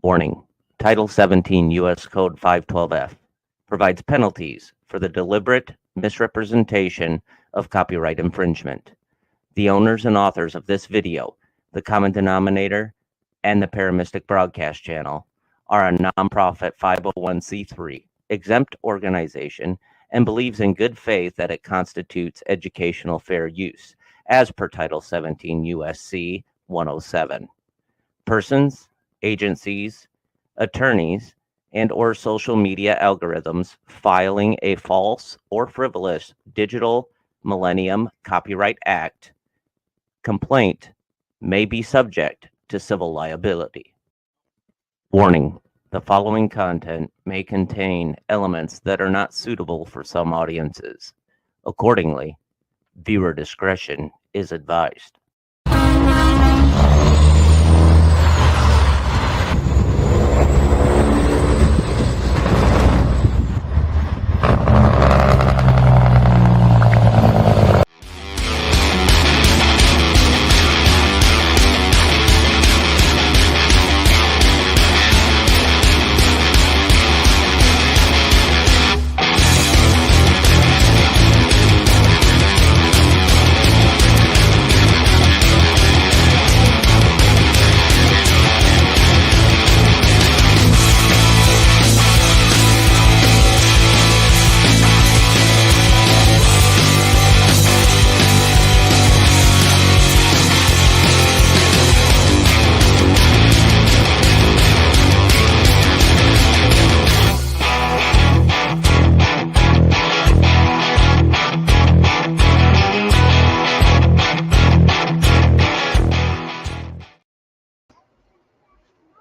Warning: Title 17 U.S. Code 512F provides penalties for the deliberate misrepresentation of copyright infringement. The owners and authors of this video, the Common Denominator, and the Paramystic Broadcast Channel are a nonprofit 501c3 exempt organization and believes in good faith that it constitutes educational fair use, as per Title 17 U.S.C. 107. Persons, agencies, attorneys, and or social media algorithms filing a false or frivolous Digital Millennium Copyright Act complaint may be subject to civil liability. Warning: the following content may contain elements that are not suitable for some audiences. Accordingly, viewer discretion is advised.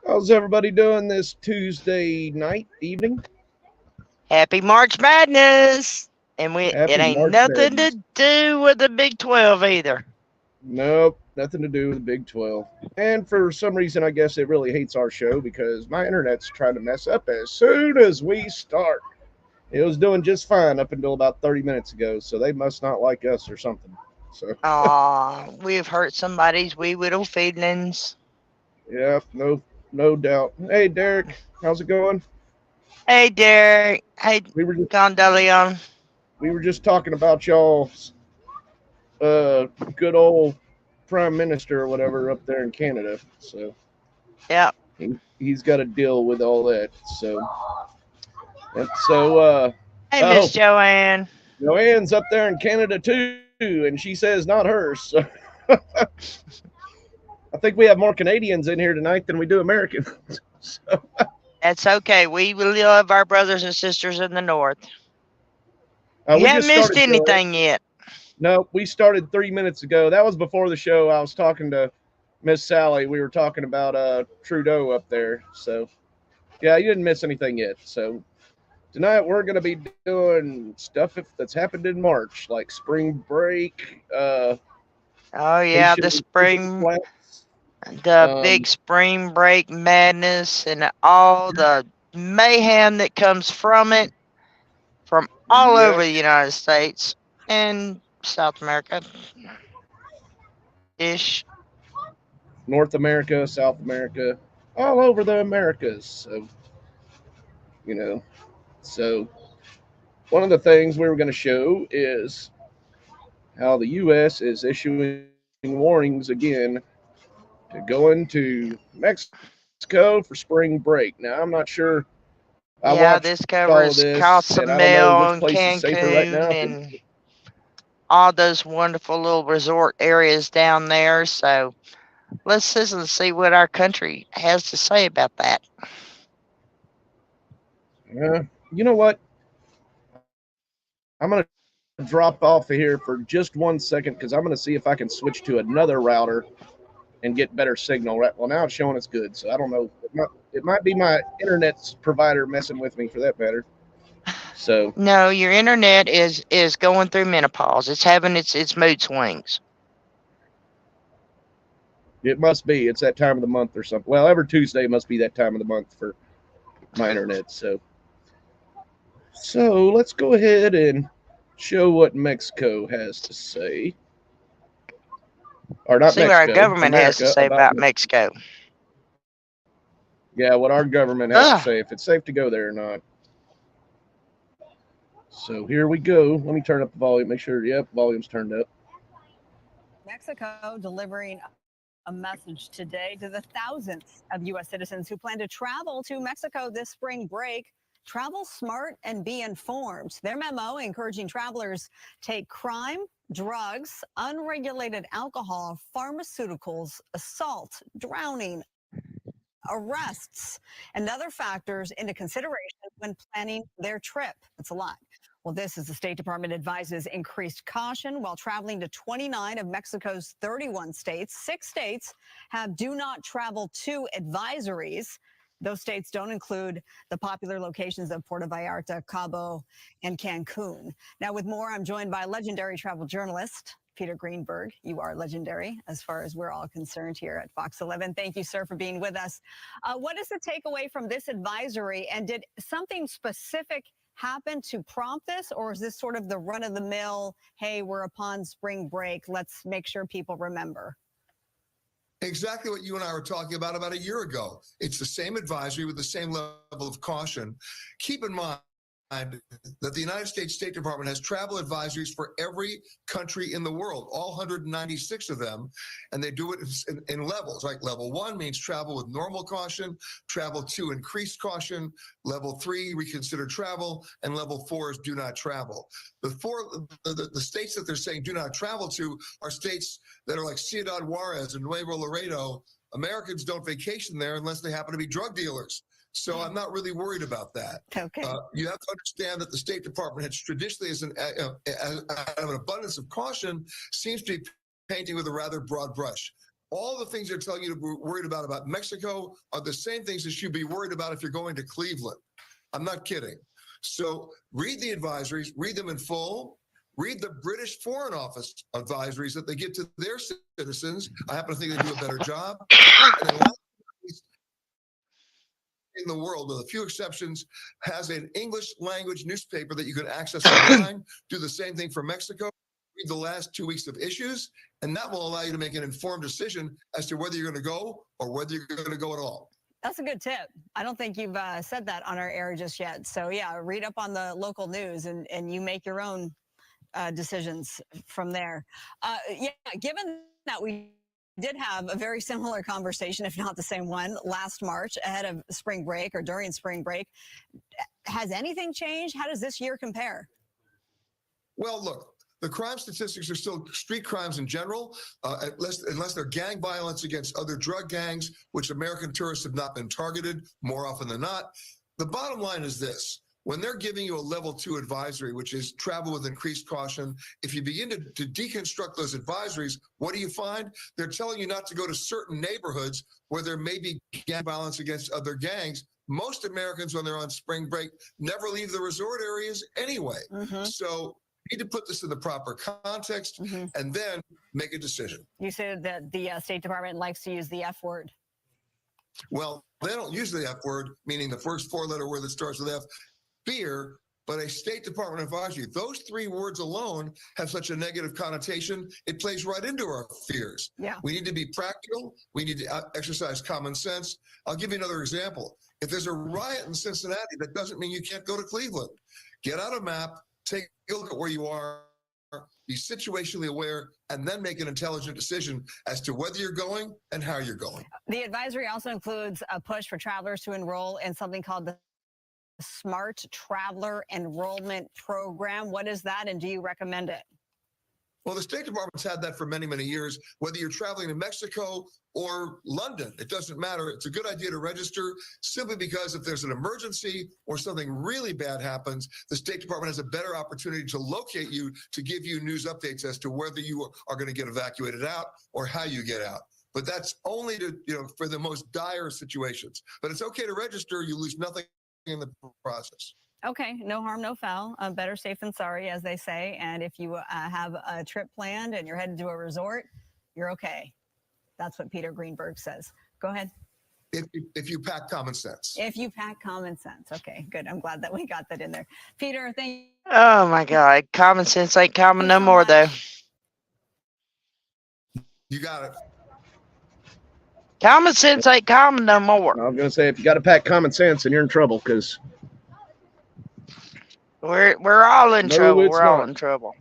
How's everybody doing this Tuesday night, evening? Happy March Madness! And it ain't March nothing Madness. to do with the Big 12 either. Nope, nothing to do with the Big 12. And for some reason, I guess it really hates our show because my internet's trying to mess up as soon as we start. It was doing just fine up until about 30 minutes ago, so they must not like us or something. So. We've hurt somebody's wee little feelings. Yeah, no doubt. Hey, Derek, how's it going? Hey, Derek. Hey, Gondelion. We were just talking about y'all's good old prime minister or whatever up there in Canada. So yeah, he's got to deal with all that. So hey, Miss Joanne. Joanne's up there in Canada too, and she says not hers. So. I think we have more Canadians in here tonight than we do Americans. So. That's okay. We love our brothers and sisters in the North. You haven't missed anything yet. No, we started 3 minutes ago. That was before the show. I was talking to Miss Sally. We were talking about Trudeau up there. So, yeah, you didn't miss anything yet. So, tonight we're going to be doing stuff that's happened in March, like spring break. Oh, yeah, the spring... The big spring break madness and all the mayhem that comes from it, from all over the United States and South America. North America, South America, all over the Americas. So, so one of the things we were going to show is how the U.S. is issuing warnings again to go into Mexico for spring break. Now, I'm not sure. This covers Cozumel and Cancun and all those wonderful little resort areas down there. So let's listen and see what our country has to say about that. You know what? I'm going to drop off of here for just 1 second because I'm going to see if I can switch to another router and get better signal. Right. Well, now it's showing it's good, so I don't know. It might be my internet provider messing with me for that matter. So no, your internet is going through menopause. It's having its mood swings. It must be. It's that time of the month or something. Well, every Tuesday must be that time of the month for my internet. So let's go ahead and show what Mexico has to say. Or not See Mexico. what our government has to America say about Mexico. Yeah, what our government has to say, if it's safe to go there or not. So here we go. Let me turn up the volume, make sure, yep, volume's turned up. Mexico delivering a message today to the thousands of U.S. citizens who plan to travel to Mexico this spring break. Travel smart and be informed. Their memo encouraging travelers take crime, drugs, unregulated alcohol, pharmaceuticals, assault, drowning, arrests, and other factors into consideration when planning their trip. That's a lot. Well, this as the State Department advises increased caution while traveling to 29 of Mexico's 31 states. 6 states have do not travel to advisories. Those states don't include the popular locations of Puerto Vallarta, Cabo, and Cancun. Now, with more, I'm joined by legendary travel journalist Peter Greenberg. You are legendary as far as we're all concerned here at Fox 11. Thank you, sir, for being with us. What is the takeaway from this advisory? And did something specific happen to prompt this, or is this sort of the run-of-the-mill, hey, we're upon spring break, let's make sure people remember? Exactly what you and I were talking about a year ago. It's the same advisory with the same level of caution. Keep in mind that the United States State Department has travel advisories for every country in the world, all 196 of them, and they do it in levels. Like level 1 means travel with normal caution, travel 2 increased caution, level 3 reconsider travel, and level 4 is do not travel. The states that they're saying do not travel to are states that are like Ciudad Juarez and Nuevo Laredo. Americans don't vacation there unless they happen to be drug dealers. So I'm not really worried about that. Okay. You have to understand that the State Department has traditionally, out of an abundance of caution, seems to be painting with a rather broad brush. All the things they're telling you to be worried about Mexico are the same things that you'd be worried about if you're going to Cleveland. I'm not kidding. So read the advisories, read them in full. Read the British Foreign Office advisories that they give to their citizens. I happen to think they do a better job. And then in the world, with a few exceptions, has an English language newspaper that you can access online. Do the same thing for Mexico. Read the last 2 weeks of issues, and that will allow you to make an informed decision as to whether you're going to go or whether you're going to go at all. That's a good tip. I don't think you've said that on our air just yet. So yeah, read up on the local news and you make your own decisions from there. Yeah, given that we did have a very similar conversation, if not the same one, last March ahead of spring break or during spring break, has anything changed? How does this year compare? Well, look, the crime statistics are still street crimes in general, unless they're gang violence against other drug gangs, which American tourists have not been targeted more often than not. The bottom line is this. When they're giving you a level 2 advisory, which is travel with increased caution, if you begin to deconstruct those advisories, what do you find? They're telling you not to go to certain neighborhoods where there may be gang violence against other gangs. Most Americans, when they're on spring break, never leave the resort areas anyway. So you need to put this in the proper context and then make a decision. You said that the State Department likes to use the F word. Well, they don't use the F word, meaning the first 4-letter word that starts with F. Fear, but a State Department advisory. Those 3 words alone have such a negative connotation, it plays right into our fears. Yeah. We need to be practical. We need to exercise common sense. I'll give you another example. If there's a riot in Cincinnati, that doesn't mean you can't go to Cleveland. Get out a map, take a look at where you are, be situationally aware, and then make an intelligent decision as to whether you're going and how you're going. The advisory also includes a push for travelers to enroll in something called the Smart Traveler Enrollment Program. What is that, and do you recommend it? Well, the State Department's had that for many, many years. Whether you're traveling to Mexico or London, it doesn't matter. It's a good idea to register simply because if there's an emergency or something really bad happens, the State Department has a better opportunity to locate you, to give you news updates as to whether you are going to get evacuated out or how you get out. But that's only to, for the most dire situations. But it's okay to register. You lose nothing in the process. Okay, no harm, no foul. Better safe than sorry, as they say. And if you have a trip planned and you're headed to a resort, you're okay. That's what Peter Greenberg says. Go ahead. If you pack common sense. If you pack common sense. Okay, good. I'm glad that we got that in there. Peter, thank Oh my God. Common sense ain't common no more, though. You got it. Common sense ain't common no more. I was going to say, if you got to pack common sense, then you're in trouble, because We're all in No, trouble. it's We're all not. in trouble.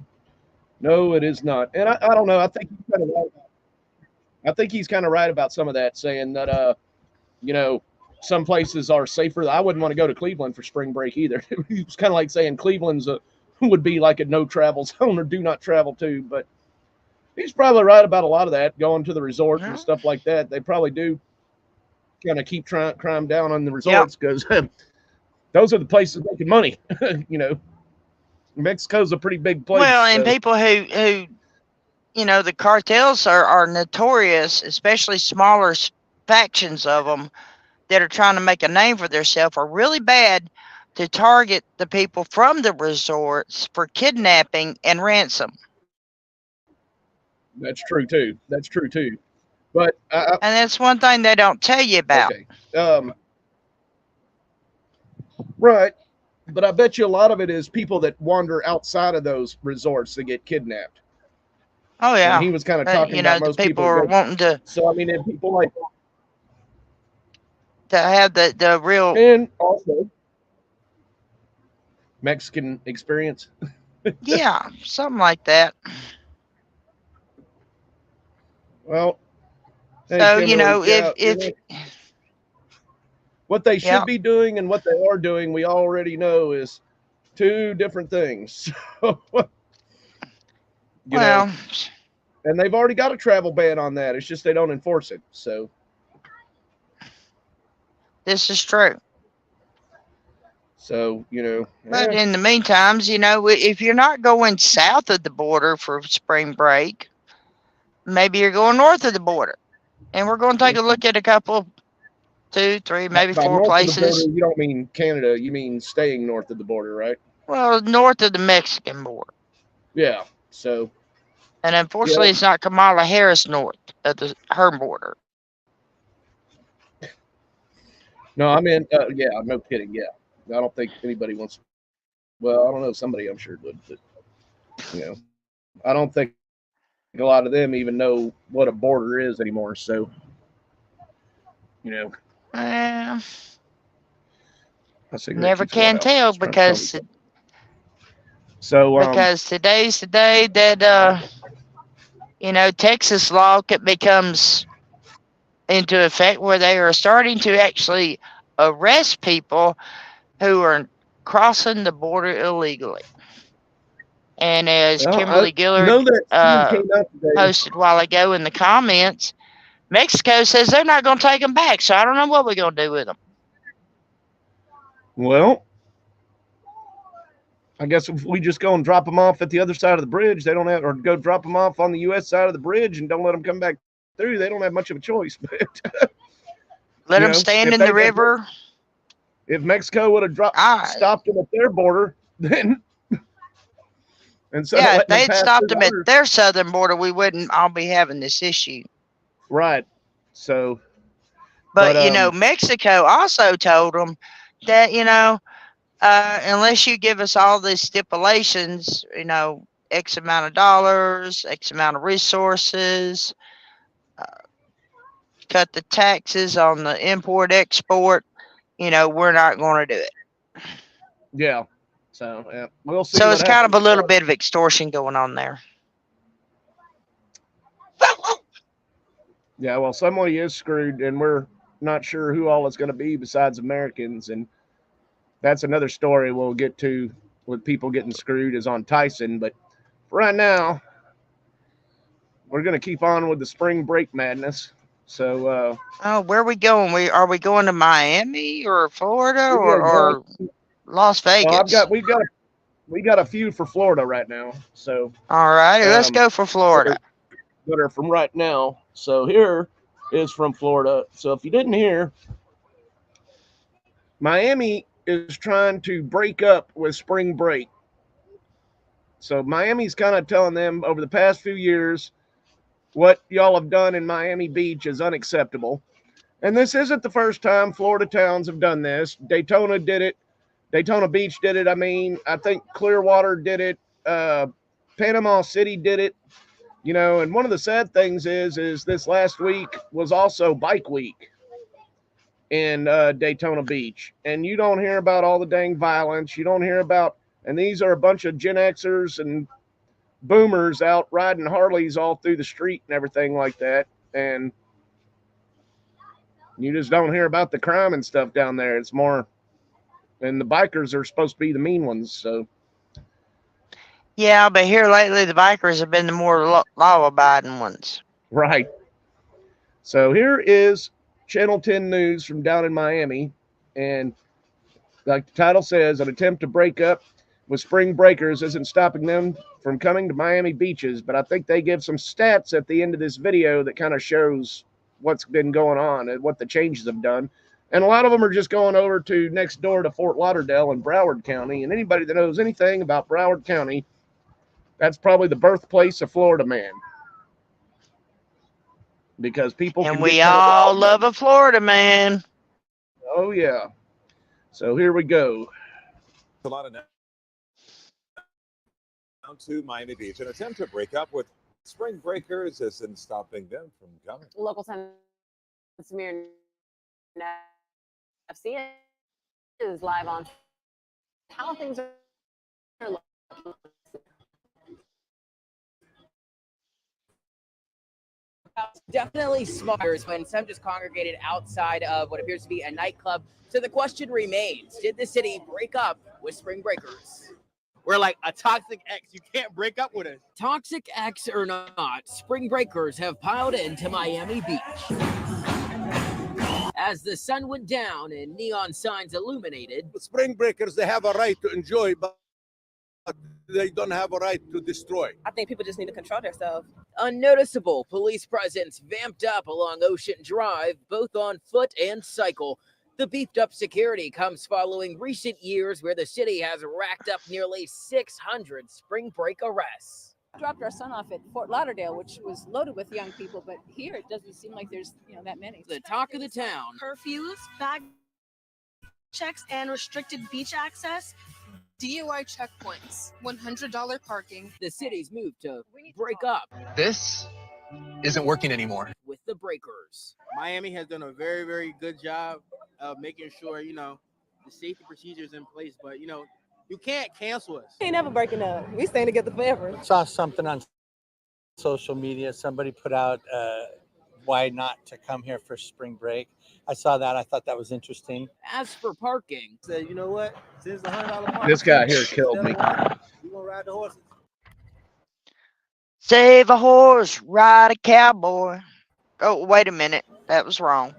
no, it is not. And I don't know. I think he's kind of right. I think he's kind of right about some of that, saying that, you know, some places are safer. I wouldn't want to go to Cleveland for spring break either. It's kind of like saying Cleveland's would be like a no travel zone or do not travel to. But he's probably right about a lot of that, going to the resort and stuff like that. They probably do kind of keep crime down on the resorts, because those are the places making money. You know, Mexico's a pretty big place. Well, and people who you know, the cartels are notorious, especially smaller factions of them that are trying to make a name for themselves, are really bad to target the people from the resorts for kidnapping and ransom. That's true too. That's true too. But and that's one thing they don't tell you about. Okay. Right. But I bet you a lot of it is people that wander outside of those resorts that get kidnapped. Oh yeah. And he was kind of talking you know, about most people are wanting to. So I mean, if people like to have the real, and also Mexican experience. Yeah, something like that. Well, hey, so Kimberly, you know, if what they should be doing and what they are doing, we already know is two different things. Well, know, and they've already got a travel ban on that. It's just they don't enforce it. So this is true. So, you know, but in the meantime, you know, if you're not going south of the border for spring break, maybe you're going north of the border. And we're going to take a look at a couple, 2, 3, maybe 4 places. Border, you don't mean Canada, you mean staying north of the border, right? Well, north of the Mexican border. Yeah. So. And unfortunately, it's not Kamala Harris north of her border. No, I mean, yeah, no kidding. Yeah. I don't think anybody wants. Well, I don't know. Somebody I'm sure would, but you know, I don't think a lot of them even know what a border is anymore. So, you know, never can tell because. So because today's the day that you know, Texas law becomes into effect where they are starting to actually arrest people who are crossing the border illegally. And as Kimberly Gillard posted a while ago in the comments, Mexico says they're not going to take them back. So I don't know what we're going to do with them. Well, I guess if we just go and drop them off at the other side of the bridge, they don't have, or go drop them off on the U.S. side of the bridge and don't let them come back through. They don't have much of a choice. Let them stand in the river. If Mexico would have stopped them at their border, then if they'd stopped them at their southern border, we wouldn't all be having this issue. Right. So, but you know, Mexico also told them that, you know, unless you give us all these stipulations, you know, X amount of dollars, X amount of resources, cut the taxes on the import export, you know, we're not going to do it. Yeah. So, yeah, we'll see. So it's kind of a little bit of extortion going on there. Yeah, well, somebody is screwed, and we're not sure who all it's going to be besides Americans. And that's another story we'll get to with people getting screwed is on Tyson. But right now, we're going to keep on with the spring break madness. So, where are we going? Are we going to Miami or Florida or Las Vegas? Well, we got a few for Florida right now. So, all right, let's go for Florida. That are from right now. So here is from Florida. So if you didn't hear, Miami is trying to break up with spring break. So Miami's kind of telling them over the past few years, what y'all have done in Miami Beach is unacceptable. And this isn't the first time Florida towns have done this. Daytona did it. Daytona Beach did it. I mean, I think Clearwater did it. Panama City did it. You know, and one of the sad things is this last week was also Bike Week in Daytona Beach. And you don't hear about all the dang violence. You don't hear about, and these are a bunch of Gen Xers and boomers out riding Harleys all through the street and everything like that. And you just don't hear about the crime and stuff down there. It's more, and the bikers are supposed to be the mean ones. So, Yeah, but here lately, the bikers have been the more law-abiding ones. right. So here is Channel 10 News from down in Miami. And like the title says, an attempt to break up with spring breakers isn't stopping them from coming to Miami beaches. But I think they give some stats at the end of this video that kind of shows what's been going on and what the changes have done. And a lot of them are just going over to next door to Fort Lauderdale in Broward County. And anybody that knows anything about Broward County, that's probably the birthplace of Florida man. Because people And can we get kind of all wild. love a Florida man. Oh yeah. So here we go. A lot of down to Miami Beach. An attempt to break up with spring breakers isn't stopping them from coming. Local 10 Samir FC is live on how things are looking. Definitely smart when some just congregated outside of what appears to be a nightclub. So the question remains, did the city break up with spring breakers? We're like a toxic ex. You can't break up with us. Toxic ex or not, spring breakers have piled into Miami Beach. As the sun went down and neon signs illuminated, The spring breakers, they have a right to enjoy, but they don't have a right to destroy. I think people just need to control themselves. unnoticeable police presence vamped up along Ocean Drive, both on foot and cycle. The beefed up security comes following recent years where the city has racked up nearly 600 spring break arrests. Dropped our son off at Fort Lauderdale, which was loaded with young people, but here it doesn't seem like there's that many. The talk of the town. Curfews, bag checks, and restricted beach access. DUI checkpoints, $100 parking. The city's move to break up This isn't working anymore. with the breakers. Miami has done a very, very good job of making sure, the safety procedures in place, but, you can't cancel us. We ain't never breaking up. We staying together forever. Saw something on social media. Somebody put out why not to come here for spring break. I saw that. I thought that was interesting. As for parking, Said, you know what? Since the $100 park, This guy here killed me. we gonna ride the horses. Save a horse, ride a cowboy. Oh, wait a minute. That was wrong.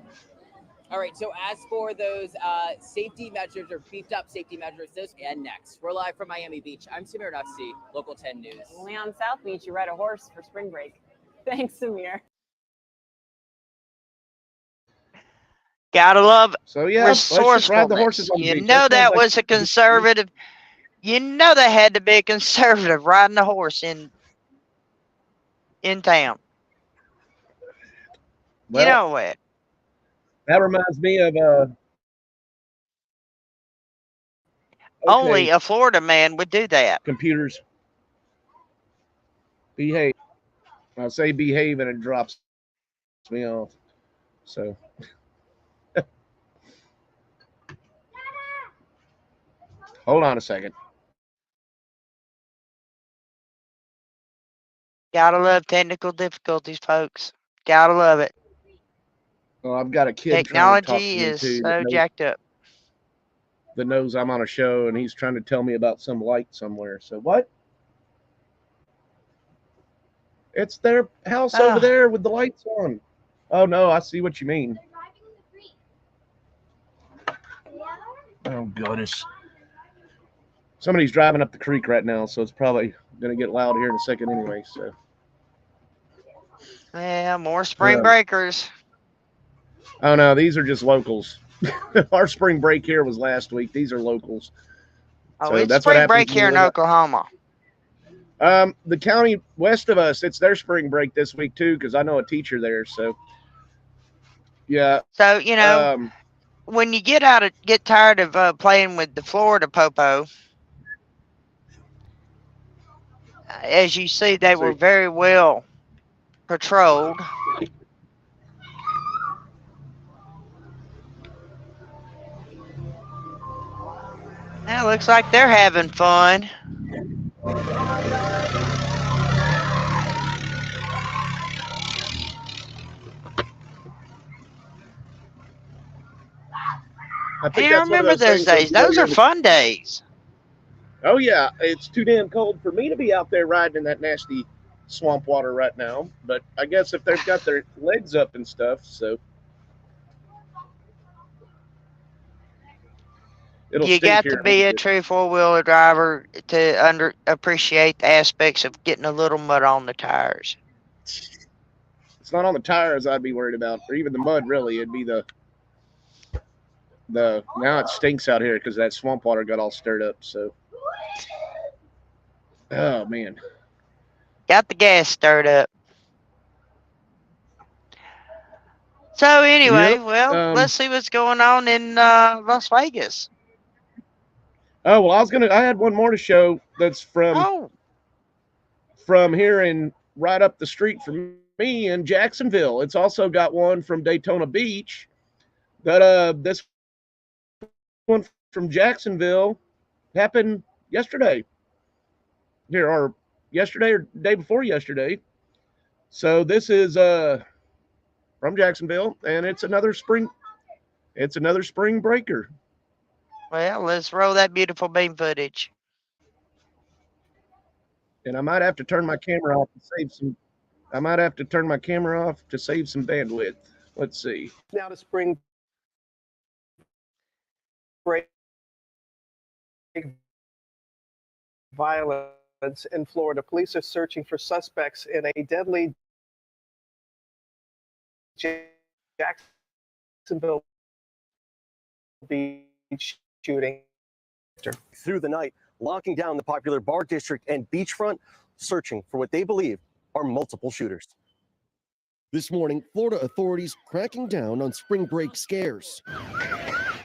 all right, so as for those safety measures or beefed up safety measures, those and next. We're live from Miami Beach. I'm Samir Nafsi, Local 10 News. Only on South Beach, you ride a horse for spring break. Thanks, Samir. Gotta love So yeah, let's just ride the horses on the You beach. know sounds that like- was a conservative. You know that had to be a conservative riding a horse in town. Well, You know what? that reminds me of Only a Florida man would do that. computers. Behave. I say behave and it drops me off. So hold on a second. Gotta love technical difficulties, folks. Gotta love it. Well, I've got a kid trying to talk to Technology me is too so jacked up. that knows I'm on a show, and he's trying to tell me about some light somewhere. So what? It's their house over there with the lights on. Oh no, I see what you mean. Oh goodness. Somebody's driving up the creek right now, so it's probably gonna get loud here in a second anyway. So Yeah, more spring breakers. oh no, these are just locals. Our spring break here was last week. These are locals. Oh, So it's that's what spring happens break when you here in live up- Oklahoma. The county west of us, it's their spring break this week too, because I know a teacher there. So, yeah. So, you know, when you get tired of playing with the Florida Popo, as you see, they were very well patrolled. Now it looks like they're having fun. I remember those days. Those are fun days. Oh, yeah. It's too damn cold for me to be out there riding in that nasty swamp water right now. But I guess if they've got their legs up and stuff, so. You got to be a true four-wheeler driver to appreciate the aspects of getting a little mud on the tires. It's not on the tires I'd be worried about, or even the mud, really. It'd be the now it stinks out here because that swamp water got all stirred up. So, oh man, got the gas stirred up. So anyway, well, let's see what's going on in Las Vegas. Oh well, I had one more to show that's from here and right up the street from me in Jacksonville. It's also got one from Daytona Beach. But this one from Jacksonville happened yesterday. Or day before yesterday. So this is from Jacksonville, and it's another spring breaker. Well, let's roll that beautiful beam footage. And I might have to turn my camera off to save some. I might have to turn my camera off to save some bandwidth. Let's see. Now to spring break violence in Florida. Police are searching for suspects in a deadly Jacksonville Beach shooting. Through the night, locking down the popular Bar District and beachfront, searching for what they believe are multiple shooters. This morning, Florida authorities cracking down on spring break scares.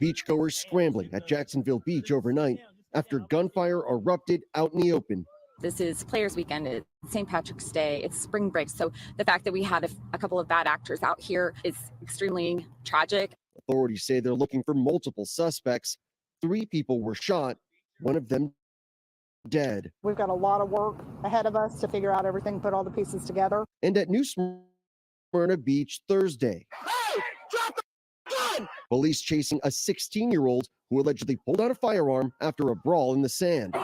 Beachgoers scrambling at Jacksonville Beach overnight after gunfire erupted out in the open. This is Players Weekend, it's St. Patrick's Day, it's spring break. So the fact that we had a couple of bad actors out here is extremely tragic. Authorities say they're looking for multiple suspects. 3 people were shot, one of them dead. We've got a lot of work ahead of us to figure out everything, put all the pieces together. And at New Smyrna Beach Thursday, police chasing a 16-year-old who allegedly pulled out a firearm after a brawl in the sand.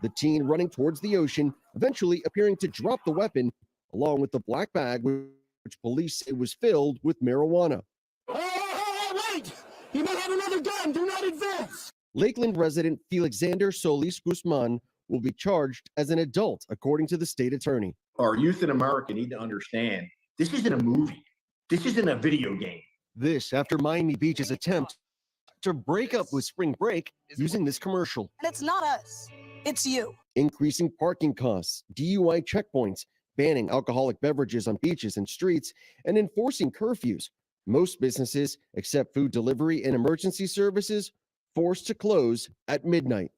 The teen running towards the ocean, eventually appearing to drop the weapon, along with the black bag, which police say was filled with marijuana. Wait! He may have another gun! Do not advance! Lakeland resident Felixander Solis Guzman will be charged as an adult, according to the state attorney. Our youth in America need to understand this isn't a movie. This isn't a video game. This after Miami Beach's attempt to break up with spring break using this commercial. And it's not us, it's you. Increasing parking costs, DUI checkpoints, banning alcoholic beverages on beaches and streets, and enforcing curfews. Most businesses, except food delivery and emergency services, forced to close at midnight.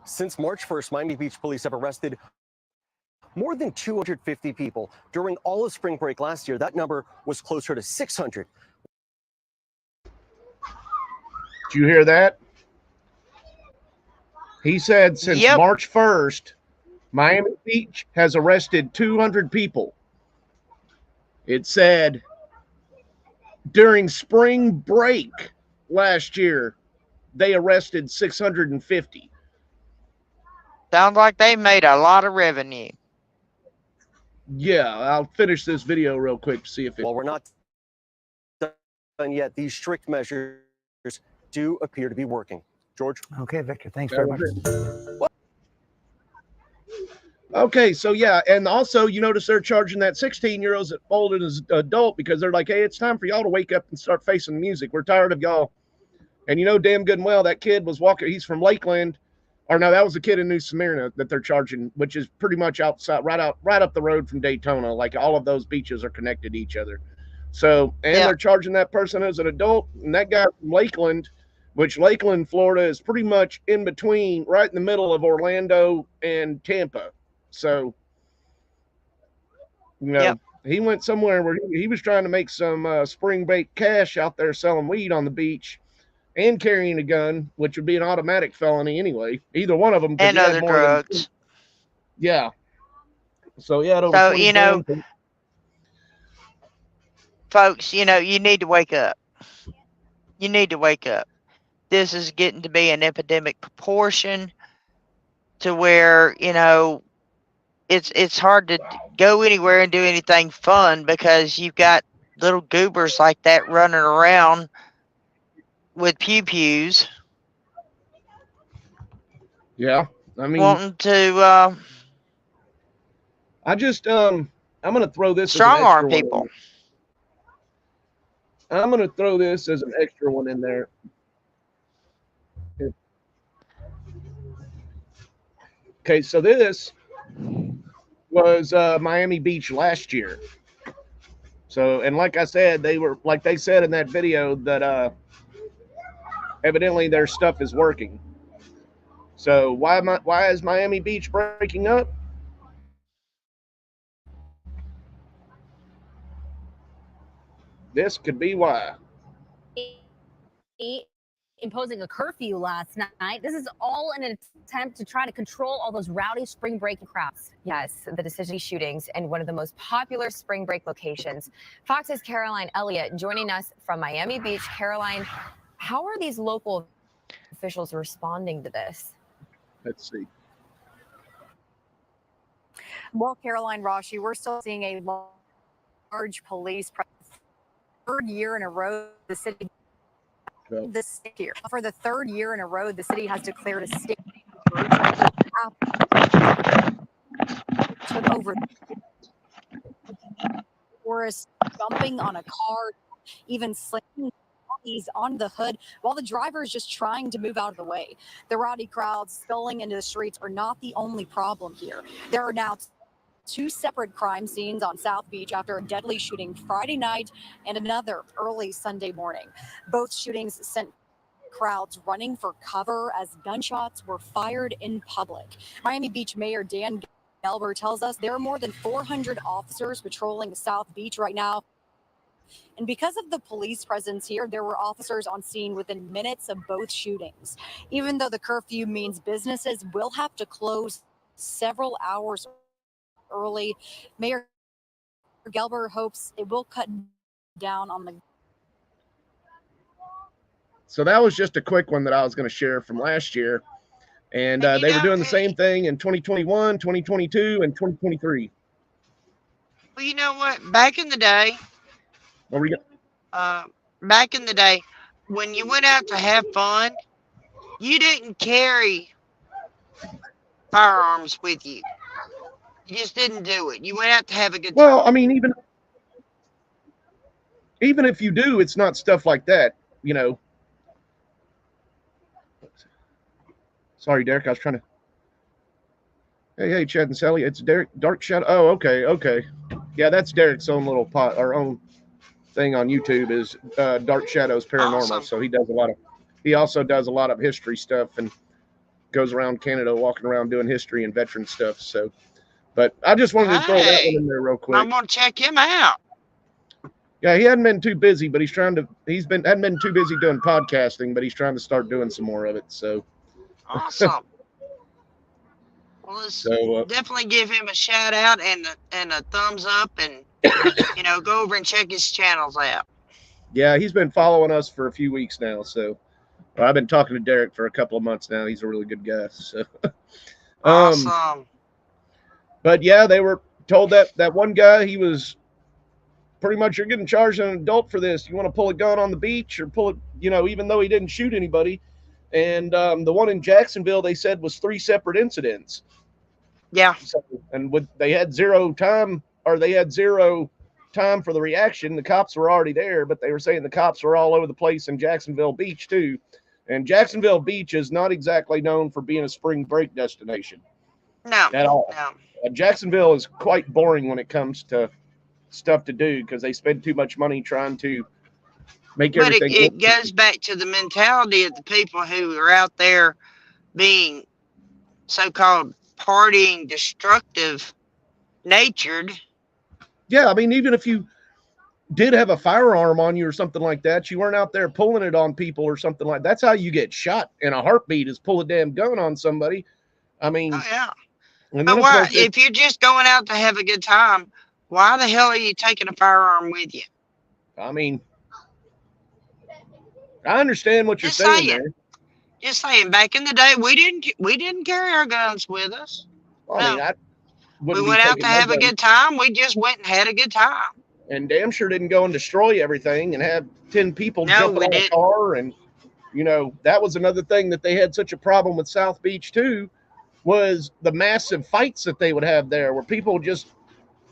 Since March 1st, Miami Beach police have arrested more than 250 people. During all of spring break last year, that number was closer to 600. Did you hear that? He said since March 1st, Miami Beach has arrested 200 people. It said during spring break last year, they arrested 650. Sounds like they made a lot of revenue. Yeah, I'll finish this video real quick to see if it... While we're not done yet, these strict measures do appear to be working. George? Okay, Victor, thanks very much. Okay, so yeah, and also you notice they're charging that 16-year-old as an adult because they're like, hey, it's time for y'all to wake up and start facing the music. We're tired of y'all. And you know damn good and well that kid was walking, he's from Lakeland, Or no, that was a kid in New Smyrna that they're charging, which is pretty much outside, right up the road from Daytona. Like all of those beaches are connected to each other. So, and they're charging that person as an adult, and that guy from Lakeland, which Lakeland, Florida, is pretty much in between, right in the middle of Orlando and Tampa. So, you know, he went somewhere where he was trying to make some spring break cash out there selling weed on the beach and carrying a gun, which would be an automatic felony anyway. Either one of them. And other drugs. Yeah. So, yeah. So, you know, folks, you know, you need to wake up. You need to wake up. This is getting to be an epidemic proportion to where, you know, it's hard to go anywhere and do anything fun because you've got little goobers like that running around with pew-pews. Yeah. I mean, wanting to I just I'm going to throw this strong arm people. I'm going to throw this as an extra one in there. Okay, so this was Miami Beach last year. So, and like I said, like they said in that video that evidently their stuff is working. So why is Miami Beach breaking up? This could be why. Imposing a curfew last night. This is all in an attempt to try to control all those rowdy spring break crowds. Yes, the decision shootings in one of the most popular spring break locations. Fox's Caroline Elliott joining us from Miami Beach. Caroline, how are these local officials responding to this? Let's see. Well, Caroline Rashi, we're still seeing a large police presence. Third year in a row, the city. This year, for the third year in a row, the city has declared a state took over. Tourists jumping on a car, even slinging bodies on the hood, while the driver is just trying to move out of the way. The rowdy crowds spilling into the streets are not the only problem here. There are now two separate crime scenes on South Beach after a deadly shooting Friday night and another early Sunday morning. Both shootings sent crowds running for cover as gunshots were fired in public. Miami Beach Mayor Dan Gelber tells us there are more than 400 officers patrolling South Beach right now. And because of the police presence here, there were officers on scene within minutes of both shootings. Even though the curfew means businesses will have to close several hours early, Mayor Gelber hopes it will cut down on the. So that was just a quick one that I was going to share from last year. And they were doing the same thing in 2021, 2022, and 2023. Well, you know what? Back in the day, What were you back in the day, when you went out to have fun, you didn't carry firearms with you. You just didn't do it. You went out to have a good time. Well, I mean, even if you do, it's not stuff like that, you know. Sorry, Derek, I was trying to. Hey, Chad and Sally, it's Derek, Dark Shadow. Oh, okay. Yeah, that's Derek's own little our own thing on YouTube is Dark Shadows Paranormal. Awesome. So he also does a lot of history stuff and goes around Canada walking around doing history and veteran stuff. So. But I just wanted to throw that one in there real quick. I'm gonna check him out. Yeah, he hadn't been too busy, but hadn't been too busy doing podcasting, but he's trying to start doing some more of it. So awesome. Well, let's definitely give him a shout out and a thumbs up, and go over and check his channels out. Yeah, he's been following us for a few weeks now. So I've been talking to Derek for a couple of months now. He's a really good guy. So awesome. But yeah, they were told that one guy, he was pretty much, you're getting charged as an adult for this. You want to pull a gun on the beach or pull it, even though he didn't shoot anybody. And the one in Jacksonville, they said was 3 separate incidents. Yeah. So, and they had zero time for the reaction. The cops were already there, but they were saying the cops were all over the place in Jacksonville Beach too. And Jacksonville Beach is not exactly known for being a spring break destination. No. At all. No. Jacksonville is quite boring when it comes to stuff to do because they spend too much money trying to make But everything. it goes back to the mentality of the people who are out there being so-called partying, destructive natured. Yeah, I mean, even if you did have a firearm on you or something like that, you weren't out there pulling it on people or something like that. That's how you get shot in a heartbeat, is pull a damn gun on somebody. I mean, oh, yeah. And but why, if you're just going out to have a good time, why the hell are you taking a firearm with you? I mean, I understand what you're saying there. Just saying, back in the day, we didn't carry our guns with us. Well, I mean, I we went out to have a good time. We just went and had a good time. And damn sure didn't go and destroy everything and have 10 people jump out of a car. And, you know, that was another thing that they had such a problem with South Beach too, was the massive fights that they would have there, where people just,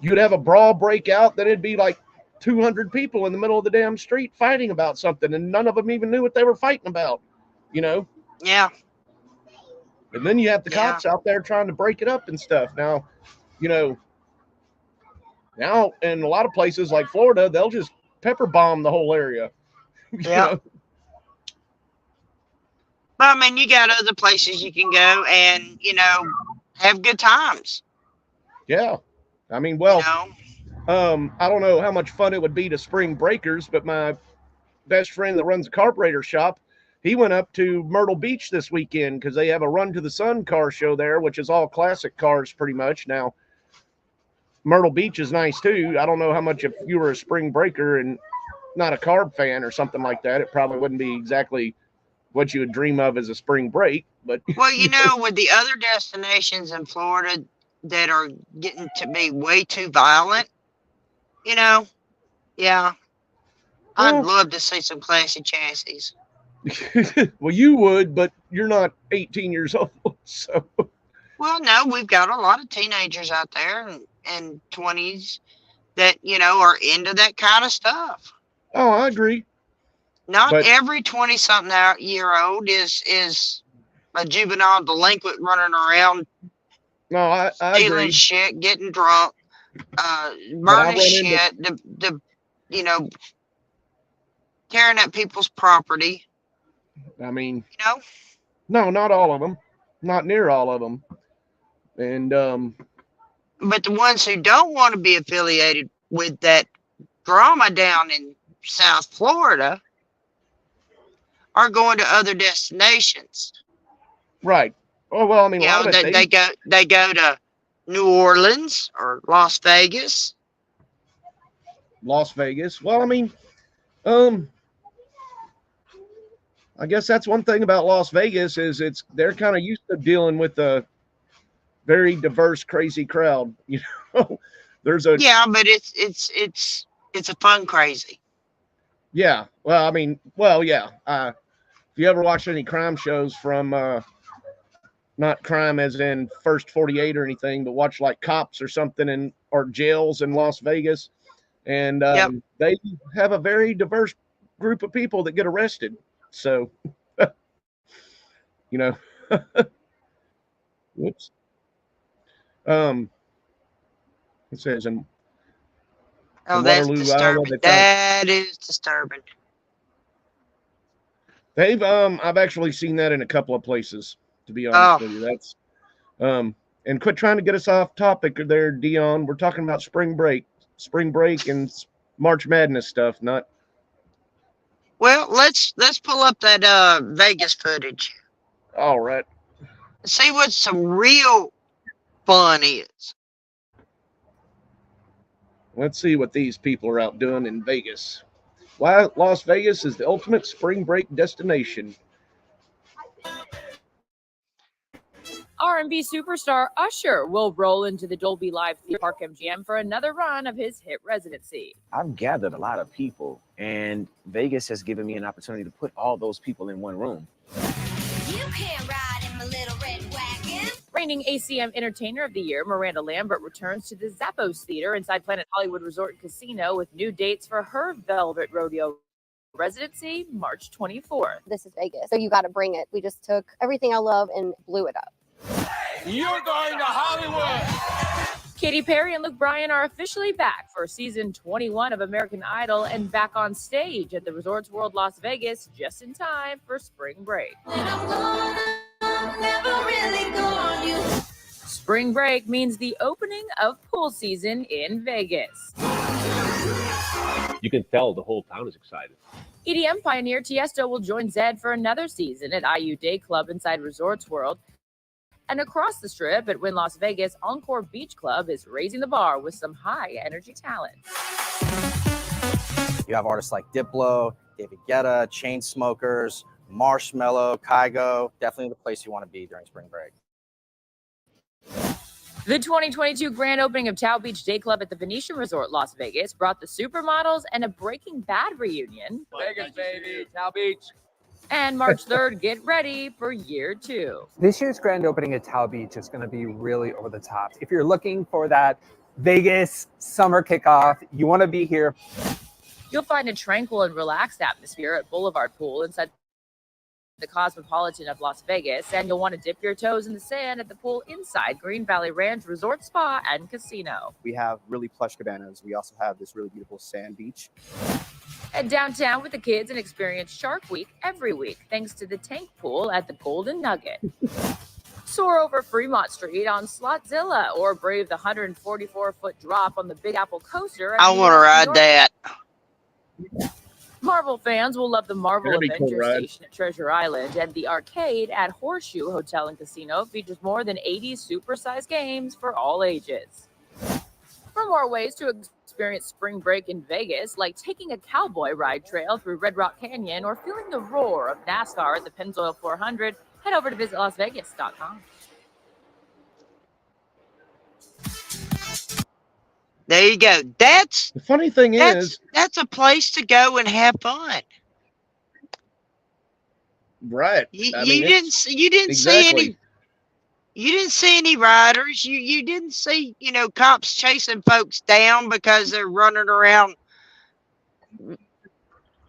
you'd have a brawl break out, then it'd be like 200 people in the middle of the damn street fighting about something, and none of them even knew what they were fighting about, you know? Yeah. And then you have the cops out there trying to break it up and stuff. Now, you know, now in a lot of places like Florida, they'll just pepper bomb the whole area. Yeah. But I mean, you got other places you can go and, you know, have good times. Yeah. I mean, well, I don't know how much fun it would be to spring breakers, but my best friend that runs a carburetor shop, he went up to Myrtle Beach this weekend because they have a Run to the Sun car show there, which is all classic cars pretty much. Now, Myrtle Beach is nice too. I don't know how much, if you were a spring breaker and not a carb fan or something like that, it probably wouldn't be exactly what you would dream of as a spring break. But well, you know, with the other destinations in Florida that are getting to be way too violent, you know, yeah, I'd love to see some classy chassis. Well, you would, but you're not 18 years old, so. Well, no, we've got a lot of teenagers out there and 20s that, you know, are into that kind of stuff. Oh, I agree. Not every 20-something-year-old is a juvenile delinquent running around. No, I stealing agree. Shit, getting drunk, burning shit, you know, tearing up people's property. I mean, you know, no, not all of them, not near all of them, and but the ones who don't want to be affiliated with that drama down in South Florida are going to other destinations. Right. Oh well, I mean, you know, they go to New Orleans or Las Vegas. Las Vegas. Well, I mean, I guess that's one thing about Las Vegas is they're kind of used to dealing with a very diverse, crazy crowd. You know, but it's a fun crazy. Yeah. Well, I mean, yeah. If you ever watched any crime shows from, not crime as in First 48 or anything, but watch like Cops or something or jails in Las Vegas, and they have a very diverse group of people that get arrested. So, you know, whoops. It says in that's Waterloo, disturbing. Iowa, That is disturbing. They've I've actually seen that in a couple of places, to be honest with you. That's and quit trying to get us off topic there, Dion. We're talking about spring break and March Madness stuff, not. Well, let's pull up that Vegas footage. All right. See what some real fun is. Let's see what these people are out doing in Vegas. Why Las Vegas is the ultimate spring break destination. R&B superstar Usher will roll into the Dolby Live Theme Park MGM for another run of his hit residency. I've gathered a lot of people, and Vegas has given me an opportunity to put all those people in one room. You can't ride in my little red wagon. Reigning ACM Entertainer of the Year, Miranda Lambert returns to the Zappos Theater inside Planet Hollywood Resort and Casino with new dates for her Velvet Rodeo residency March 24th. This is Vegas, so you got to bring it. We just took everything I love and blew it up. You're going to Hollywood. Katy Perry and Luke Bryan are officially back for season 21 of American Idol and back on stage at the Resorts World Las Vegas just in time for spring break. Spring break means the opening of pool season in Vegas. You can tell the whole town is excited. EDM pioneer Tiesto will join Zedd for another season at IU Day Club inside Resorts World. And across the strip at Wynn Las Vegas, Encore Beach Club is raising the bar with some high-energy talent. You have artists like Diplo, David Guetta, Chainsmokers, Marshmello, Kygo. Definitely the place you want to be during spring break. The 2022 grand opening of Tao Beach Day Club at the Venetian Resort Las Vegas brought the supermodels and a Breaking Bad reunion. Vegas, baby. Tao Beach. And March 3rd, get ready for year 2. This year's grand opening at Tao Beach is going to be really over the top. If you're looking for that Vegas summer kickoff, you want to be here. You'll find a tranquil and relaxed atmosphere at Boulevard Pool inside the Cosmopolitan of Las Vegas, and you'll want to dip your toes in the sand at the pool inside Green Valley Ranch Resort Spa and Casino. We have really plush cabanas. We also have this really beautiful sand beach. Head downtown with the kids and experience Shark Week every week thanks to the tank pool at the Golden Nugget. Soar over Fremont Street on Slotzilla or brave the 144-foot drop on the Big Apple Coaster. I want to ride that. Marvel fans will love the Marvel That'd be cool, Avengers right? Station at Treasure Island, and the arcade at Horseshoe Hotel and Casino features more than 80 supersized games for all ages. For more ways to experience spring break in Vegas, like taking a cowboy ride trail through Red Rock Canyon or feeling the roar of NASCAR at the Pennzoil 400, head over to visitlasvegas.com. There you go. That's The funny thing is, that's a place to go and have fun. right? You, I you mean, didn't it's- you didn't see any you didn't see any riders. You didn't see, cops chasing folks down because they're running around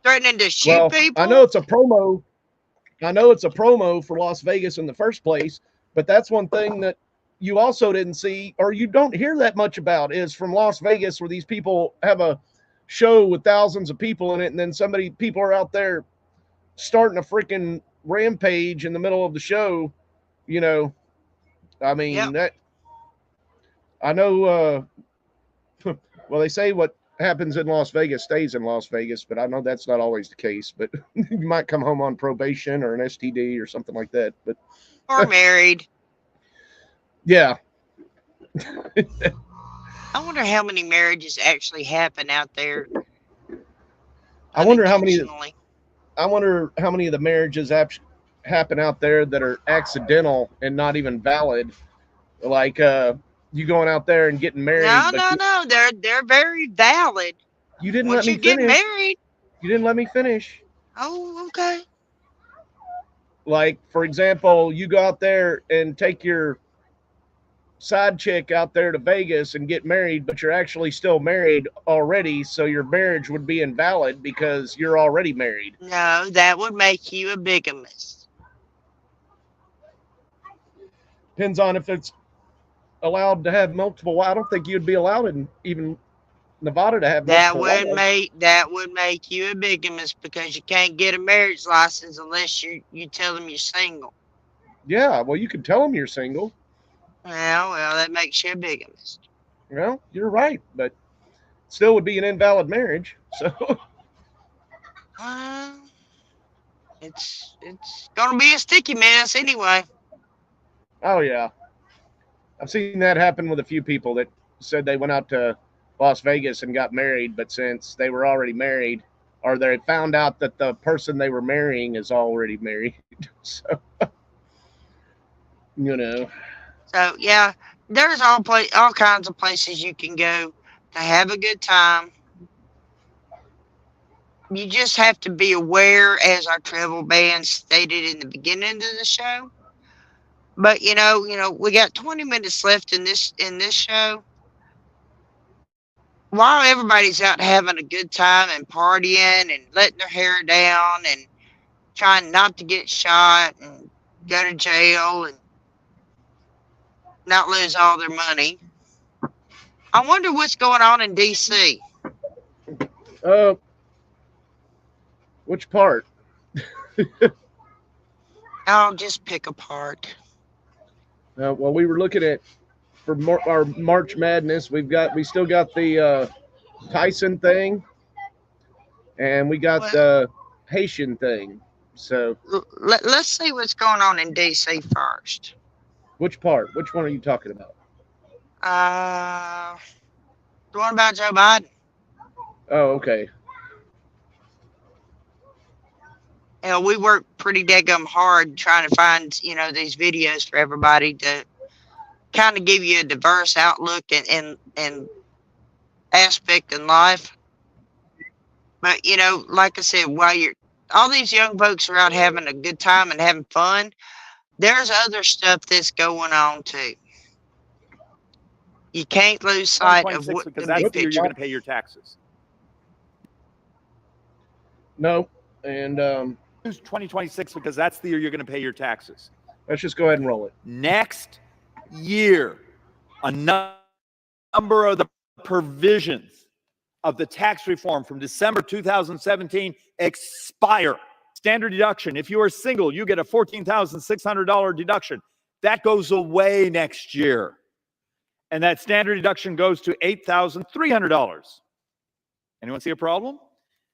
threatening to shoot Well, people. I know it's a promo. I know it's a promo for Las Vegas in the first place, but that's one thing that you also didn't see, or you don't hear that much about, is from Las Vegas, where these people have a show with thousands of people in it, and then people are out there starting a freaking rampage in the middle of the show. I mean, that I know. Well, they say what happens in Las Vegas stays in Las Vegas, but I know that's not always the case. But you might come home on probation or an STD or something like that. But Or married. yeah, I wonder how many marriages actually happen out there. I wonder how many. unintentionally. I wonder how many of the marriages happen out there that are accidental and not even valid. Like you going out there and getting married. No, but no, no. They're very valid. You didn't Once let me you get finish. married. You didn't let me finish. Oh, okay. Like, for example, you go out there and take your side chick out there to Vegas and get married, but you're actually still married already, so your marriage would be invalid because you're already married. No, that would make you a bigamist. Depends on if it's allowed to have multiple. I don't think you'd be allowed in even Nevada to have That multiple would make you a bigamist because you can't get a marriage license unless you tell them you're single. Yeah, well, you could tell them you're single. Well, that makes you a bigamist. Well, you're right, but still would be an invalid marriage. So It's gonna be a sticky mess anyway. oh yeah, I've seen that happen with a few people that said they went out to Las Vegas and got married, but since they were already married, or they found out that the person they were marrying is already married, so So yeah, there's all kinds of places you can go to have a good time. You just have to be aware, as our travel ban stated in the beginning of the show. But you know, we got 20 minutes left in this show. while everybody's out having a good time and partying and letting their hair down and trying not to get shot and go to jail and not lose all their money, I wonder what's going on in DC. Which part? I'll just pick a part. Well, we were looking at for our March Madness. We still got the Tyson thing, and we got the Haitian thing. So let's see what's going on in DC first. Which part? Which one are you talking about? The one about Joe Biden. Oh, okay. You know, we work pretty daggum hard trying to find, these videos for everybody to kind of give you a diverse outlook and aspect in life. But, like I said, while all these young folks are out having a good time and having fun, there's other stuff that's going on too. You can't lose sight of what because the that's big the year picture. you're going to pay your taxes. No, and 2026 because that's the year you're going to pay your taxes. Let's just go ahead and roll it. Next year, a number of the provisions of the tax reform from December 2017 expire. Standard deduction. If you are single, you get a $14,600 deduction. That goes away next year. And that standard deduction goes to $8,300. Anyone see a problem?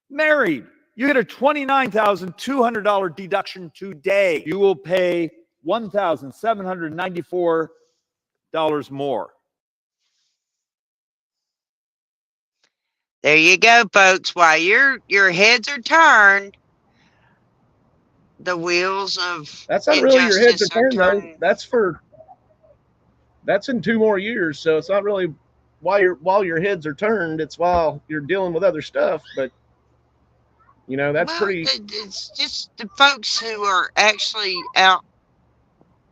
Married, you get a $29,200 deduction today. You will pay $1,794 more. There you go, folks. While your heads are turned, the wheels of that's not really your heads are turned, though. That's in 2 more years, so it's not really while your heads are turned. It's while you're dealing with other stuff. But that's pretty. It's just the folks who are actually out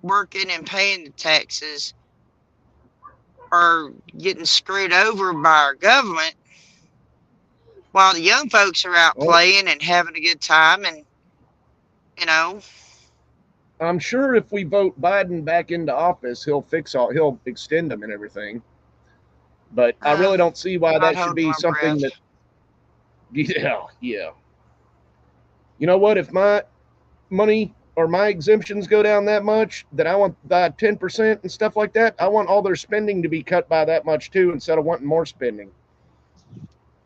working and paying the taxes are getting screwed over by our government, while the young folks are out playing and having a good time. And I'm sure if we vote Biden back into office, he'll extend them and everything. But I really don't see why that should be something that. Yeah. You know what? If my money or my exemptions go down that much, then I want that 10% and stuff like that. I want all their spending to be cut by that much too, instead of wanting more spending.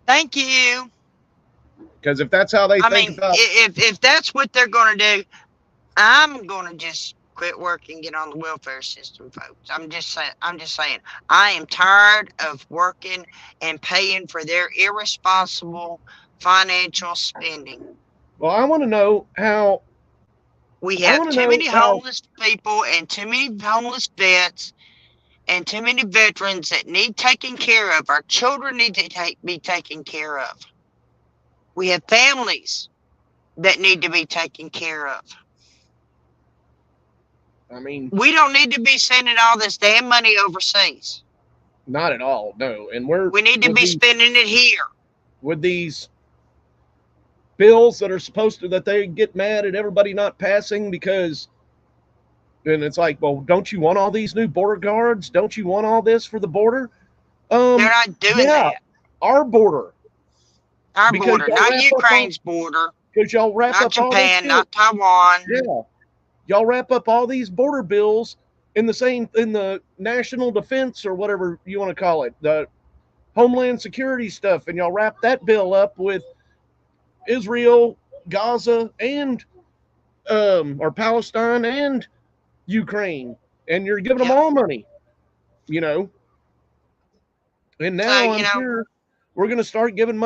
Thank you. Because if that's how they think about, if that's what they're going to do, I'm going to just quit work and get on the welfare system, folks. I'm just saying. I am tired of working and paying for their irresponsible financial spending. Well, I want to know how. We have too many homeless people and too many homeless vets and too many veterans that need taken care of. Our children need to be taken care of. We have families that need to be taken care of. I mean, we don't need to be sending all this damn money overseas. Not at all, no. And we need to be spending it here. With these bills that are that they get mad at everybody not passing because, and it's like, well, don't you want all these new border guards? Don't you want all this for the border? They're not doing that. Our border. Our border, not Ukraine's border. Because y'all wrap not up Japan, all not Taiwan. Yeah. Y'all wrap up all these border bills in the national defense or whatever you want to call it, the Homeland Security stuff, and y'all wrap that bill up with Israel, Gaza, and or Palestine and Ukraine, and you're giving them all money, And now I'm sure we're going to start giving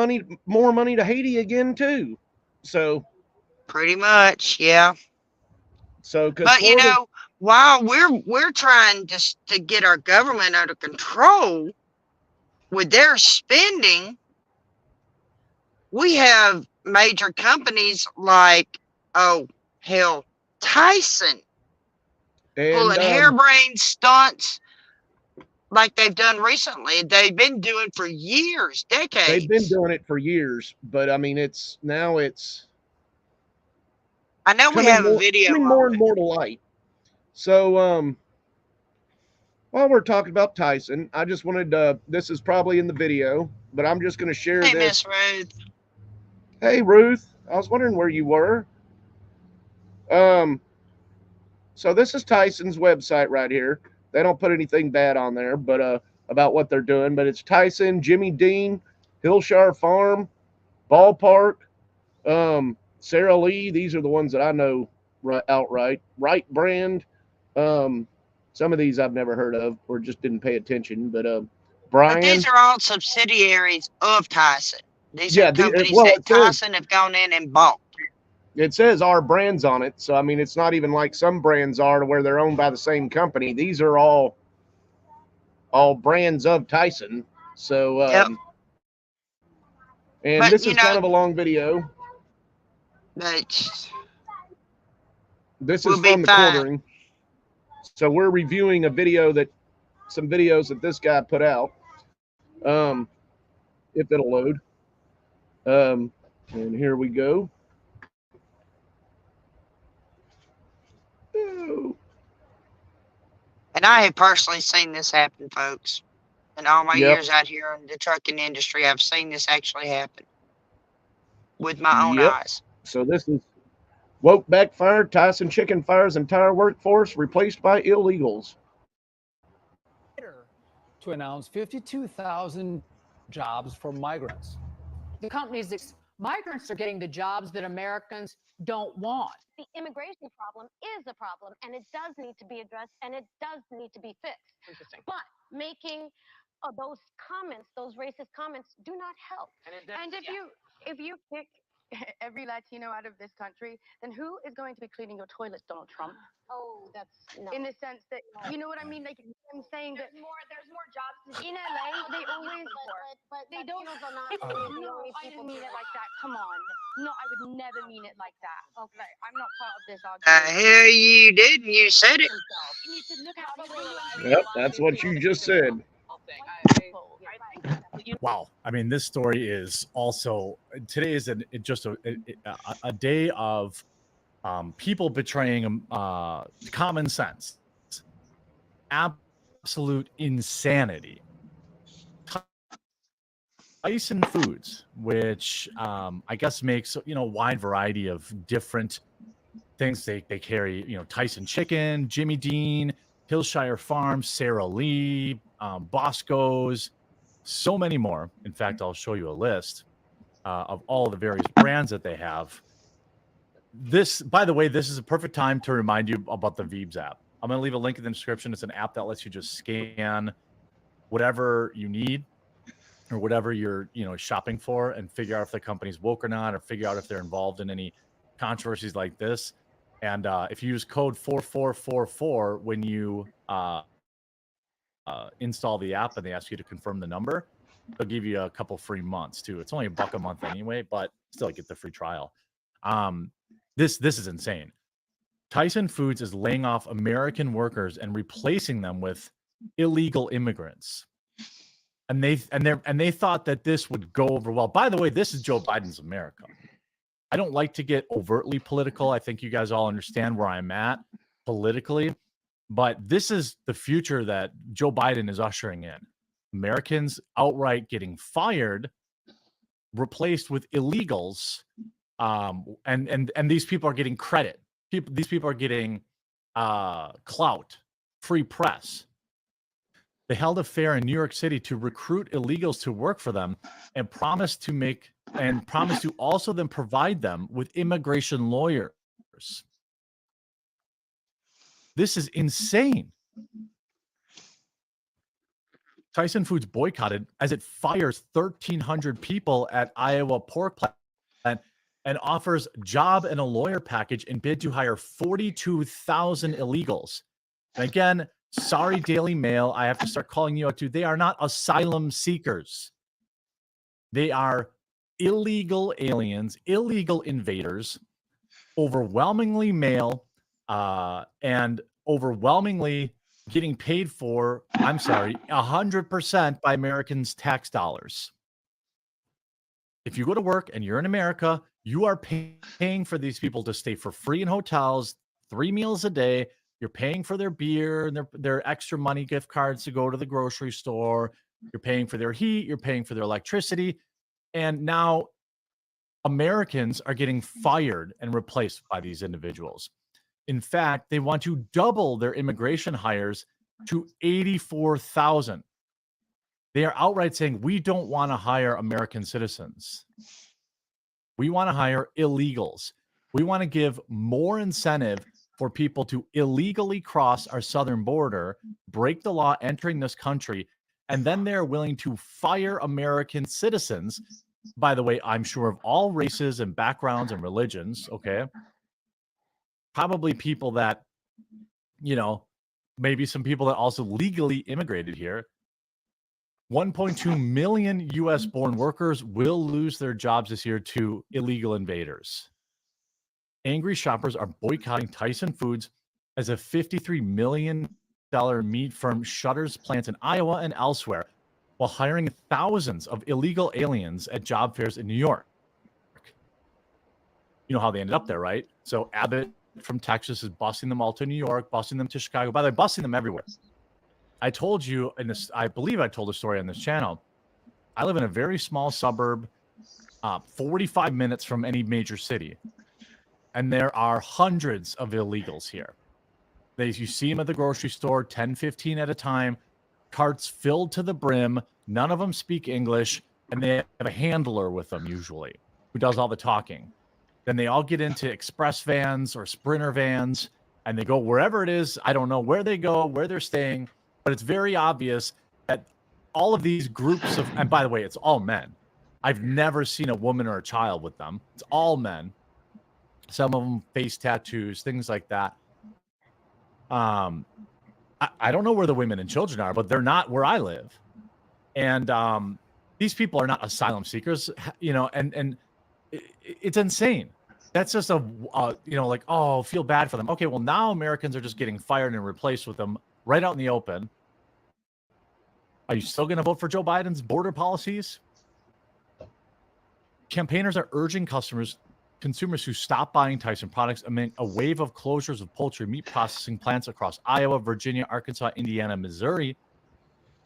more money to Haiti again too. So pretty much, yeah. So, but while we're trying to get our government under control with their spending, we have major companies like, Tyson, pulling harebrained stunts like they've done recently. They've been doing for years, decades. They've been doing it for years, but I mean, it's I know we coming have a more, video. coming more and more to light. So, while we're talking about Tyson, I just wanted to, this is probably in the video, but I'm just going to share Hey, this. Miss Ruth. Hey, Ruth, I was wondering where you were. So this is Tyson's website right here. They don't put anything bad on there, but about what they're doing. But it's Tyson, Jimmy Dean, Hillshire Farm, Ballpark, Sarah Lee. These are the ones that I know outright. Right Brand. Some of these I've never heard of or just didn't pay attention. But Brian. But these are all subsidiaries of Tyson. These are companies well, that Tyson have gone in and bought. It says our brands on it. So, I mean, it's not even like some brands are to where they're owned by the same company. These are all brands of Tyson. So, and But, this you is know, kind of a long video. But This we'll is be from the fine. quartering. So we're reviewing some videos that this guy put out. If it'll load. And here we go. And I have personally seen this happen, folks. In all my Yep. years out here in the trucking industry, I've seen this actually happen with my own Yep. eyes. So this is woke backfired. Tyson Chicken fires entire workforce replaced by illegals. To announce 52,000 jobs for migrants. The companies, migrants are getting the jobs that Americans don't want. The immigration problem is a problem, and it does need to be addressed, and it does need to be fixed. Interesting. But making those comments, those racist comments, do not help. And if you pick every Latino out of this country, then who is going to be cleaning your toilets, Donald Trump? Oh, that's no. In the sense that, you know what I mean? Like, I'm saying There's more jobs to in LA, they always but they don't. Latinos are not No, the only I didn't people mean it doing like that. Come on. No, I would never mean it like that. Okay, I'm not part of this The argument. hell you did, and you said it. You need to look at how Yep, that's what you just said. Wow. I mean, this story is also, today is just a day of people betraying common sense, absolute insanity. Tyson Foods, which I guess makes a wide variety of different things. They carry Tyson Chicken, Jimmy Dean, Hillshire Farm, Sarah Lee, Bosco's, so many more. In fact, I'll show you a list of all the various brands that they have. This, by the way, this is a perfect time to remind you about the Veebs app. I'm going to leave a link in the description. It's an app that lets you just scan whatever you need or whatever you're shopping for and figure out if the company's woke or not, or figure out if they're involved in any controversies like this. And if you use code 4444 when you install the app and they ask you to confirm the number, they'll give you a couple free months too. It's only $1 a month anyway, but still get the free trial. This is insane. Tyson Foods is laying off American workers and replacing them with illegal immigrants. And they thought that this would go over well. By the way, this is Joe Biden's America. I don't like to get overtly political. I think you guys all understand where I'm at politically, but this is the future that Joe Biden is ushering in. Americans outright getting fired, replaced with illegals, and these people are getting credit. These people are getting clout, free press. They held a fair in New York City to recruit illegals to work for them and promised to also then provide them with immigration lawyers. This is insane. Tyson Foods boycotted as it fires 1,300 people at Iowa pork plant and offers job and a lawyer package in bid to hire 42,000 illegals. And again, sorry, Daily Mail, I have to start calling you out too. They are not asylum seekers. They are illegal aliens, illegal invaders, overwhelmingly male, and overwhelmingly getting paid for, 100% by Americans' tax dollars. If you go to work and you're in America, you are paying for these people to stay for free in hotels, 3 meals a day. You're paying for their beer and their extra money gift cards to go to the grocery store. You're paying for their heat. You're paying for their electricity. And now Americans are getting fired and replaced by these individuals. In fact, they want to double their immigration hires to 84,000. They are outright saying, we don't want to hire American citizens. We want to hire illegals. We want to give more incentive for people to illegally cross our southern border, break the law entering this country, and then they're willing to fire American citizens. By the way, I'm sure of all races and backgrounds and religions, okay? Probably people that, maybe some people that also legally immigrated here. 1.2 million U.S.-born workers will lose their jobs this year to illegal invaders. Angry shoppers are boycotting Tyson Foods as a $53 million meat firm shutters plants in Iowa and elsewhere, while hiring thousands of illegal aliens at job fairs in New York. You know how they ended up there, right? So Abbott from Texas is busing them all to New York, busing them to Chicago. By the way, busing them everywhere. I told you in this, I believe I told a story on this channel. I live in a very small suburb, 45 minutes from any major city. And there are hundreds of illegals here. You see them at the grocery store, 10, 15 at a time, carts filled to the brim. None of them speak English, and they have a handler with them usually who does all the talking. Then they all get into express vans or Sprinter vans, and they go wherever it is. I don't know where they go, where they're staying, but it's very obvious that all of these groups of, and by the way, it's all men. I've never seen a woman or a child with them. It's all men. Some of them face tattoos, things like that. I don't know where the women and children are, but they're not where I live. And these people are not asylum seekers, and it's insane. That's just feel bad for them. Okay, well, now Americans are just getting fired and replaced with them right out in the open. Are you still going to vote for Joe Biden's border policies? Campaigners are urging consumers who stop buying Tyson products amid a wave of closures of poultry meat processing plants across Iowa, Virginia, Arkansas, Indiana, Missouri.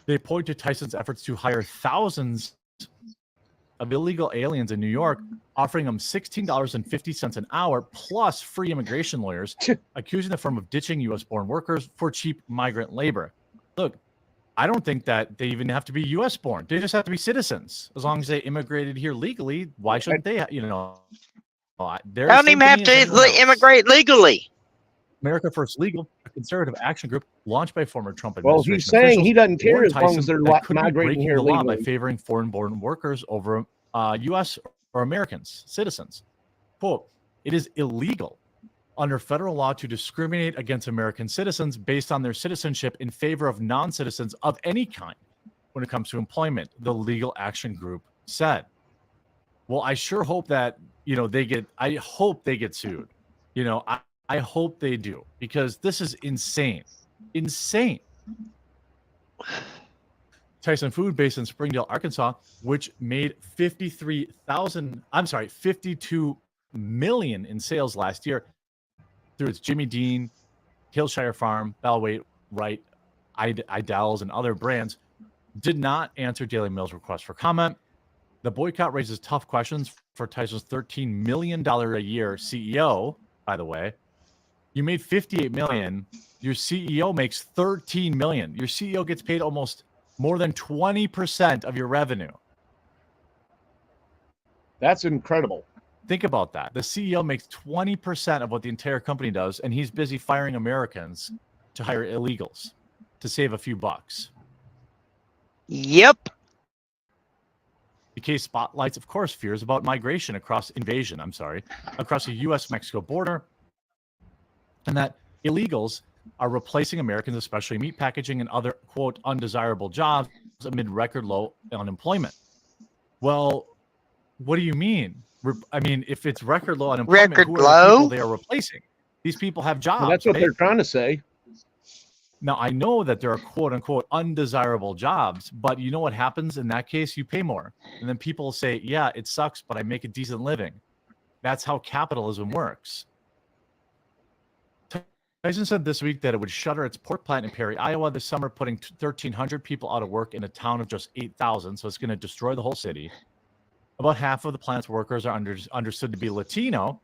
They point to Tyson's efforts to hire thousands of illegal aliens in New York, offering them $16.50 an hour plus free immigration lawyers, accusing the firm of ditching U.S.-born workers for cheap migrant labor. Look, I don't think that they even have to be U.S.-born. They just have to be citizens. As long as they immigrated here legally, why shouldn't they? They don't even have to immigrate legally. America First Legal, a conservative action group launched by former Trump Well, administration he's saying he doesn't care as long Tyson as they're migrating here the law by legally. favoring foreign-born workers over U.S. or Americans, citizens. Quote, it is illegal under federal law to discriminate against American citizens based on their citizenship in favor of non-citizens of any kind when it comes to employment, the legal action group said. Well, I sure hope that, I hope they get sued. I hope they do, because this is insane. Insane. Tyson Food, based in Springdale, Arkansas, which made 52 million in sales last year through its Jimmy Dean, Hillshire Farm, Bellway, Wright, Idell's, and other brands, did not answer Daily Mail's request for comment. The boycott raises tough questions for Tyson's $13 million a year CEO, by the way. You made $58 million. Your CEO makes $13 million. Your CEO gets paid almost more than 20% of your revenue. That's incredible. Think about that. The CEO makes 20% of what the entire company does, and he's busy firing Americans to hire illegals to save a few bucks. Yep. The case spotlights, of course, fears about migration across the U.S.-Mexico border, and that illegals are replacing Americans, especially meat packaging and other, quote, undesirable jobs amid record low unemployment. Well, what do you mean? If it's record low unemployment, who are the people they are replacing? These people have jobs. Well, that's what right? they're trying to say. Now, I know that there are quote unquote undesirable jobs, but you know what happens in that case? You pay more. And then people say, yeah, it sucks, but I make a decent living. That's how capitalism works. Tyson said this week that it would shutter its pork plant in Perry, Iowa this summer, putting 1,300 people out of work in a town of just 8,000. So it's going to destroy the whole city. About half of the plant's workers are understood to be Latino,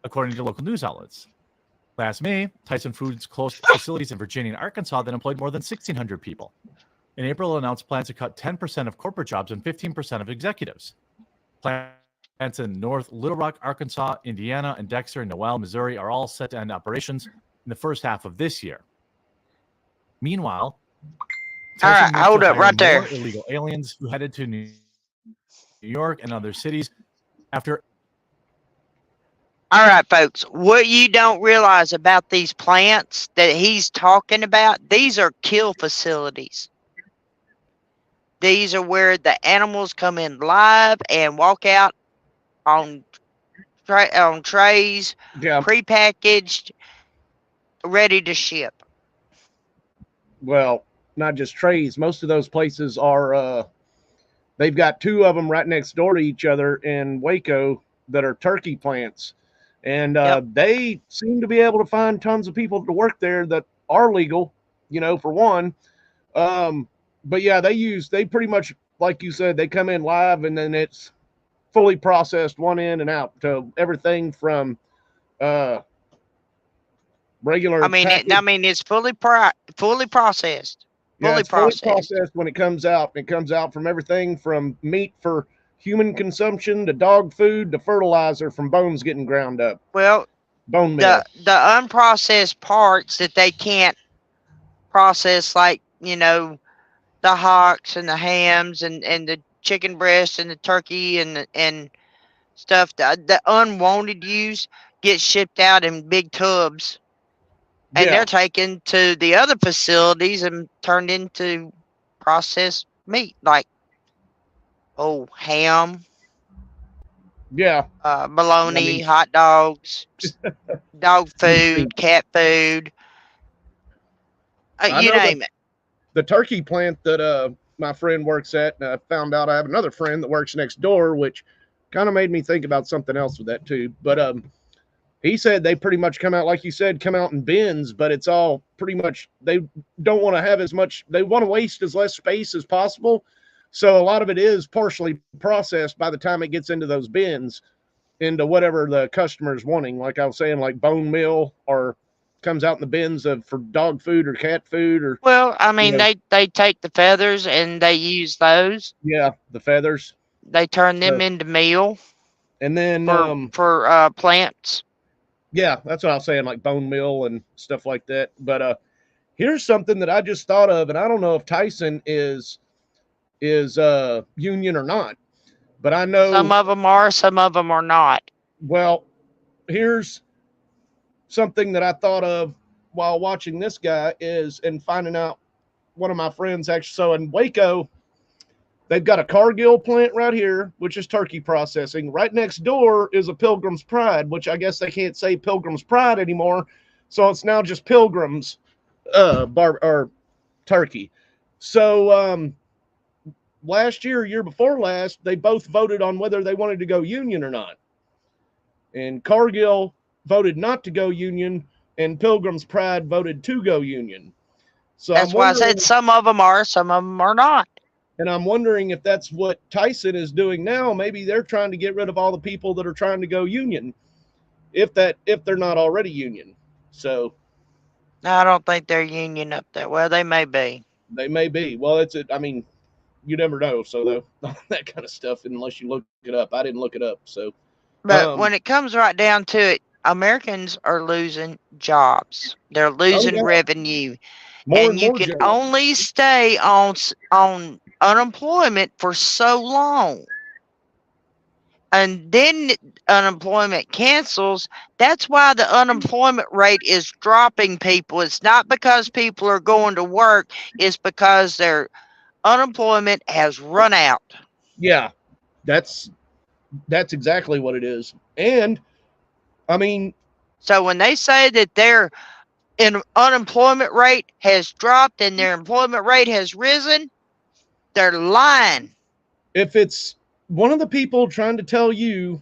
according to local news outlets. Last May, Tyson Foods closed facilities in Virginia and Arkansas that employed more than 1,600 people. In April, it announced plans to cut 10% of corporate jobs and 15% of executives. Plants in North Little Rock, Arkansas, Indiana, and Dexter and Noel, Missouri are all set to end operations in the first half of this year. Meanwhile, Tyson hold up right there. Illegal aliens who headed to New York and other cities after. All right, folks, what you don't realize about these plants that he's talking about, these are kill facilities. These are where the animals come in live and walk out on trays, prepackaged, ready to ship. Well, not just trays. Most of those places are, they've got two of them right next door to each other in Waco that are turkey plants. And they seem to be able to find tons of people to work there that are legal, you know, for one. But yeah, they pretty much, like you said, they come in live and then it's fully processed one in and out to everything from regular. I mean, it's fully processed. Fully processed when it comes out. It comes out from everything from meat for human consumption to dog food to fertilizer from bones getting ground up. Well, bone meal. The unprocessed parts that they can't process, like, you know, the hocks and the hams and the chicken breast and the turkey and stuff, the unwanted use gets shipped out in big tubs, and they're taken to the other facilities and turned into processed meat, like ham, bologna, hot dogs, dog food, cat food, you name it. The turkey plant that my friend works at, and I found out I have another friend that works next door, which kind of made me think about something else with that too. But he said they pretty much come out, like you said, come out in bins, but it's all pretty much, they don't want to have as much, they want to waste as less space as possible. So a lot of it is partially processed by the time it gets into those bins, into whatever the customer is wanting. Like I was saying, like bone meal, or comes out in the bins for dog food or cat food. Or well, I mean, they take the feathers and they use those. Yeah, the feathers. They turn them into meal. And then for plants. Yeah, that's what I was saying, like bone meal and stuff like that. But here's something that I just thought of, and I don't know if Tyson is union or not, but I know some of them are, some of them are not. Well, here's something that I thought of while watching this guy and finding out. One of my friends actually, so in Waco, they've got a Cargill plant right here, which is turkey processing. Right next door is a Pilgrim's Pride, which I guess they can't say Pilgrim's Pride anymore, so it's now just Pilgrim's turkey. So last year before last, they both voted on whether they wanted to go union or not. And Cargill voted not to go union, and Pilgrim's Pride voted to go union. So that's why I said some of them are, some of them are not. And I'm wondering if that's what Tyson is doing now. Maybe they're trying to get rid of all the people that are trying to go union, if they're not already union. So I don't think they're union up there. Well, they may be. They may be. Well, I mean, you never know. So that kind of stuff, unless you look it up. I didn't look it up. So, but when it comes right down to it, Americans are losing jobs. They're losing revenue. And you can only stay on unemployment for so long. And then unemployment cancels. That's why the unemployment rate is dropping, people. It's not because people are going to work. It's because their unemployment has run out. Yeah, that's exactly what it is. And I mean, so when they say that they're unemployment rate has dropped and their employment rate has risen, they're lying. If it's one of the people trying to tell you,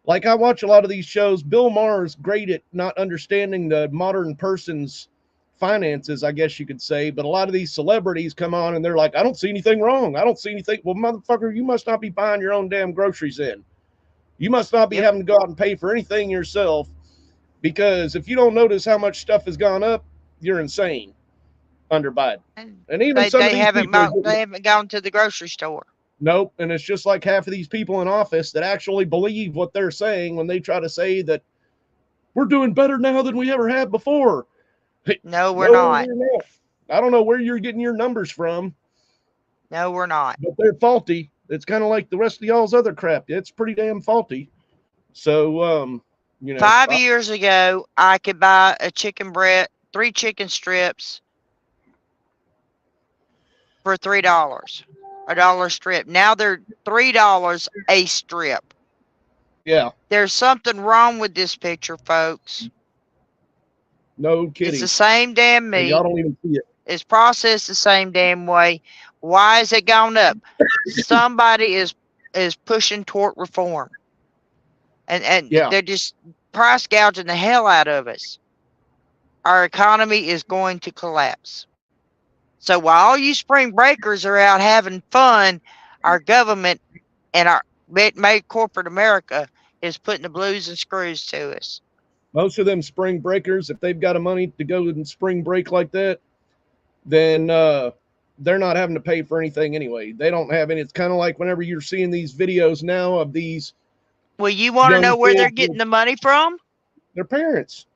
like I watch a lot of these shows, Bill Maher is great at not understanding the modern person's finances, I guess you could say, but a lot of these celebrities come on and they're like, I don't see anything wrong. I don't see anything. Well, motherfucker, you must not be buying your own damn groceries in. You must not be having to go out and pay for anything yourself, because if you don't notice how much stuff has gone up, you're insane under Biden. And even They haven't gone to the grocery store. Nope. And it's just like half of these people in office that actually believe what they're saying when they try to say that we're doing better now than we ever have before. No, we're not. I don't know where you're getting your numbers from. No, we're not. But they're faulty. It's kind of like the rest of y'all's other crap. It's pretty damn faulty. So, 5 years ago, I could buy a chicken breast, 3 chicken strips for $3, $1 strip. Now they're $3 a strip. Yeah. There's something wrong with this picture, folks. No kidding. It's the same damn meat. Y'all don't even see it. It's processed the same damn way. Why is it gone up? Somebody is pushing toward reform. And they're just price gouging the hell out of us. Our economy is going to collapse. So while all you spring breakers are out having fun, our government and our made corporate America is putting the blues and screws to us. Most of them spring breakers, if they've got a money to go and spring break like that, then they're not having to pay for anything anyway. They don't have any. It's kind of like whenever you're seeing these videos now of these. Well, you want to know where they're getting the money from? Their parents.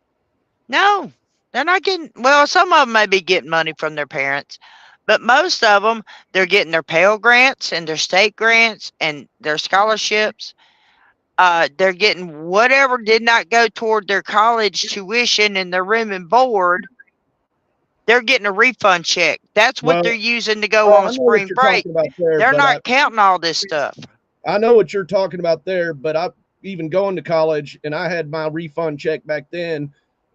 No, they're not getting. Well, some of them may be getting money from their parents, but most of them, they're getting their Pell Grants and their state grants and their scholarships. They're getting whatever did not go toward their college tuition and their room and board. They're getting a refund check. That's what they're using to go on spring break. They're not counting all this stuff. I know what you're talking about there, but I even going to college and I had my refund check back then.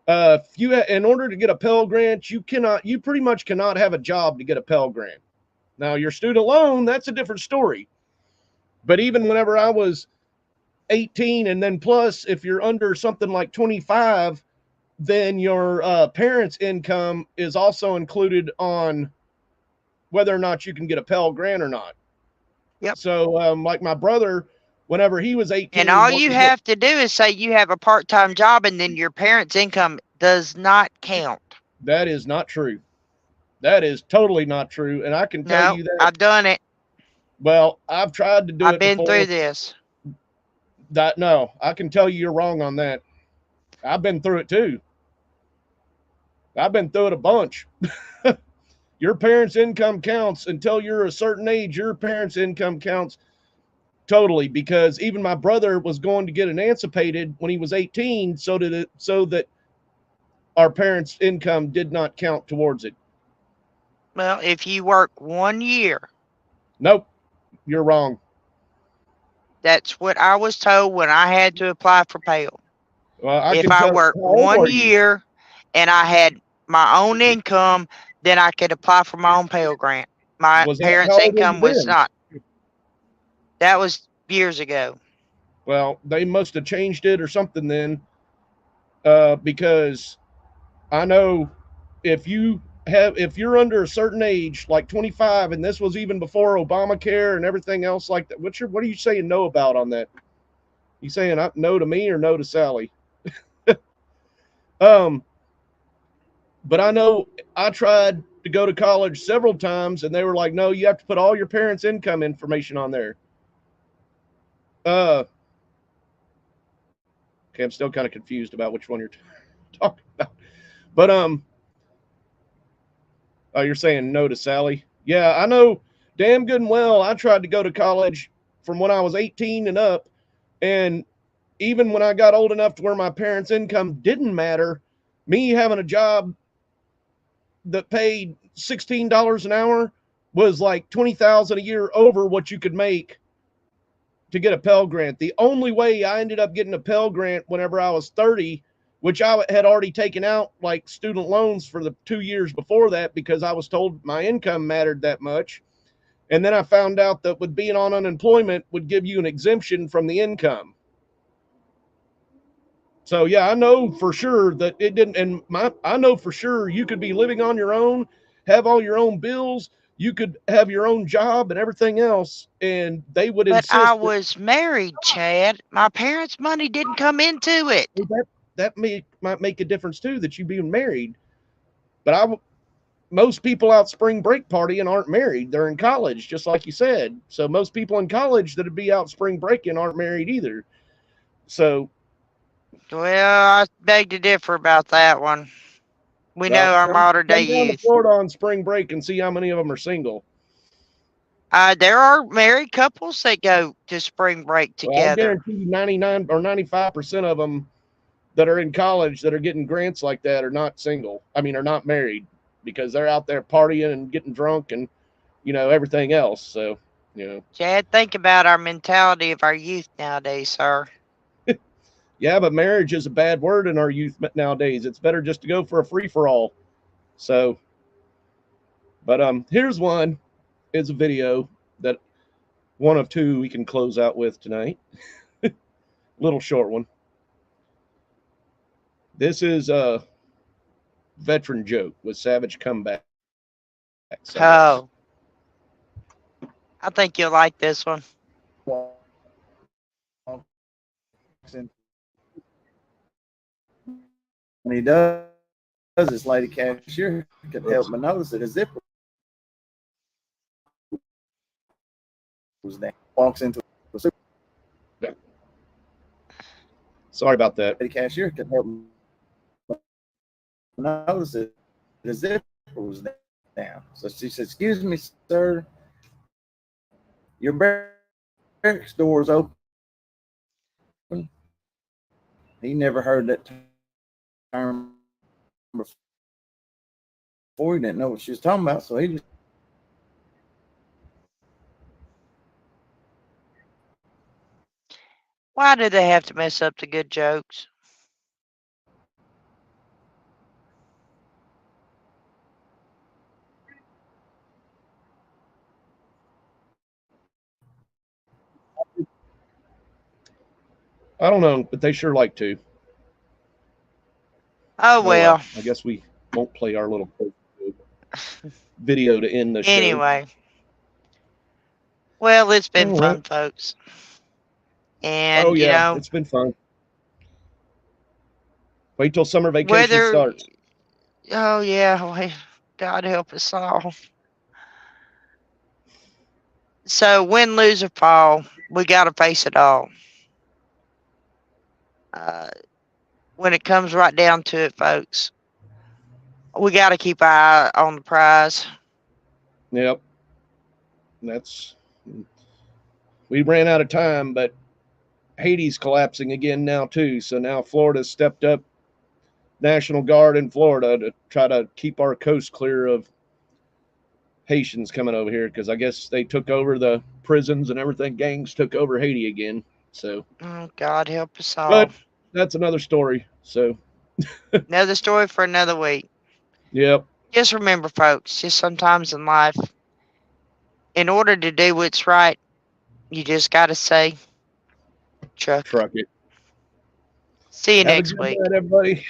In order to get a Pell Grant, you pretty much cannot have a job to get a Pell Grant. Now your student loan, that's a different story. But even whenever I was 18 and then plus, if you're under something like 25, then your parents' income is also included on whether or not you can get a Pell Grant or not. Yep. So, like my brother, whenever he was 18, and all you have to do is say you have a part-time job, and then your parents' income does not count. That is not true. That is totally not true, and I can tell you that I've done it. Well, I've tried to do it. I've been through this. No, I can tell you you're wrong on that. I've been through it too. I've been through it a bunch. Your parents' income counts until you're a certain age. Your parents' income counts totally, because even my brother was going to get emancipated when he was 18, so that our parents' income did not count towards it. Well, if you work 1 year. Nope, you're wrong. That's what I was told when I had to apply for Pell. Well, if I worked 1 year and I had my own income, then I could apply for my own Pell Grant. My parents' income was not. That was years ago. Well, they must have changed it or something then, because I know if you're under a certain age, like 25, and this was even before Obamacare and everything else like that. What are you saying no about on that? You saying no to me or no to Sally? But I know I tried to go to college several times, and they were like, no, you have to put all your parents' income information on there. Okay, I'm still kind of confused about which one you're talking about. But oh, you're saying no to Sally? Yeah, I know damn good and well I tried to go to college from when I was 18 and up, and even when I got old enough to where my parents' income didn't matter, me having a job that paid $16 an hour was like $20,000 a year over what you could make to get a Pell Grant. The only way I ended up getting a Pell Grant whenever I was 30 which I had already taken out like student loans for the 2 years before that because I was told my income mattered that much. And then I found out that with being on unemployment would give you an exemption from the income. So yeah, I know for sure that it didn't. And I know for sure you could be living on your own, have all your own bills. You could have your own job and everything else, and they would insist. But I was married, Chad. My parents' money didn't come into it. That might make a difference too, that you being married. But most people out spring break partying aren't married. They're in college, just like you said. So most people in college that'd be out spring breaking aren't married either. So. Well, I beg to differ about that one. We know our modern day come down to youth. Florida on spring break and see how many of them are single. There are married couples that go to spring break Well, I together. guarantee you 99 or 95% of them that are in college that are getting grants like that are not single. I mean, are not married, because they're out there partying and getting drunk and, everything else. So, Chad, think about our mentality of our youth nowadays, sir. Yeah, but marriage is a bad word in our youth nowadays. It's better just to go for a free-for-all. So, but here's one. It's a video that one of two we can close out with tonight. Little short one. This is a veteran joke with Savage Comeback. Oh. I think you'll like this one. When he does, this lady cashier could help but notice that his zipper was down. Walks into the super. Sorry about that. The cashier could help notice that the zipper was down. So she said, "Excuse me, sir, your barracks door is open." He never heard that term before. He didn't know what she was talking about, so he just Why do they have to mess up the good jokes? I don't know, but they sure like to. Oh, well. I guess we won't play our little video to end the show. Anyway. Well, it's been All fun, right. folks. And, Oh yeah, it's been fun. Wait till summer vacation starts. Oh, yeah. Well, God help us all. So, win, lose, or fall, we got to face it all. When it comes right down to it, folks, we got to keep our eye on the prize. Yep. We ran out of time, but Haiti's collapsing again now too. So now Florida's stepped up National Guard in Florida to try to keep our coast clear of Haitians coming over here, because I guess they took over the prisons and everything. Gangs took over Haiti again. So Oh, God help us all. but that's another story. So Another story for another week. yep. Just remember, folks, just sometimes in life, in order to do what's right, you just got to say, truck Truck it. See you Have a next good week. night, everybody.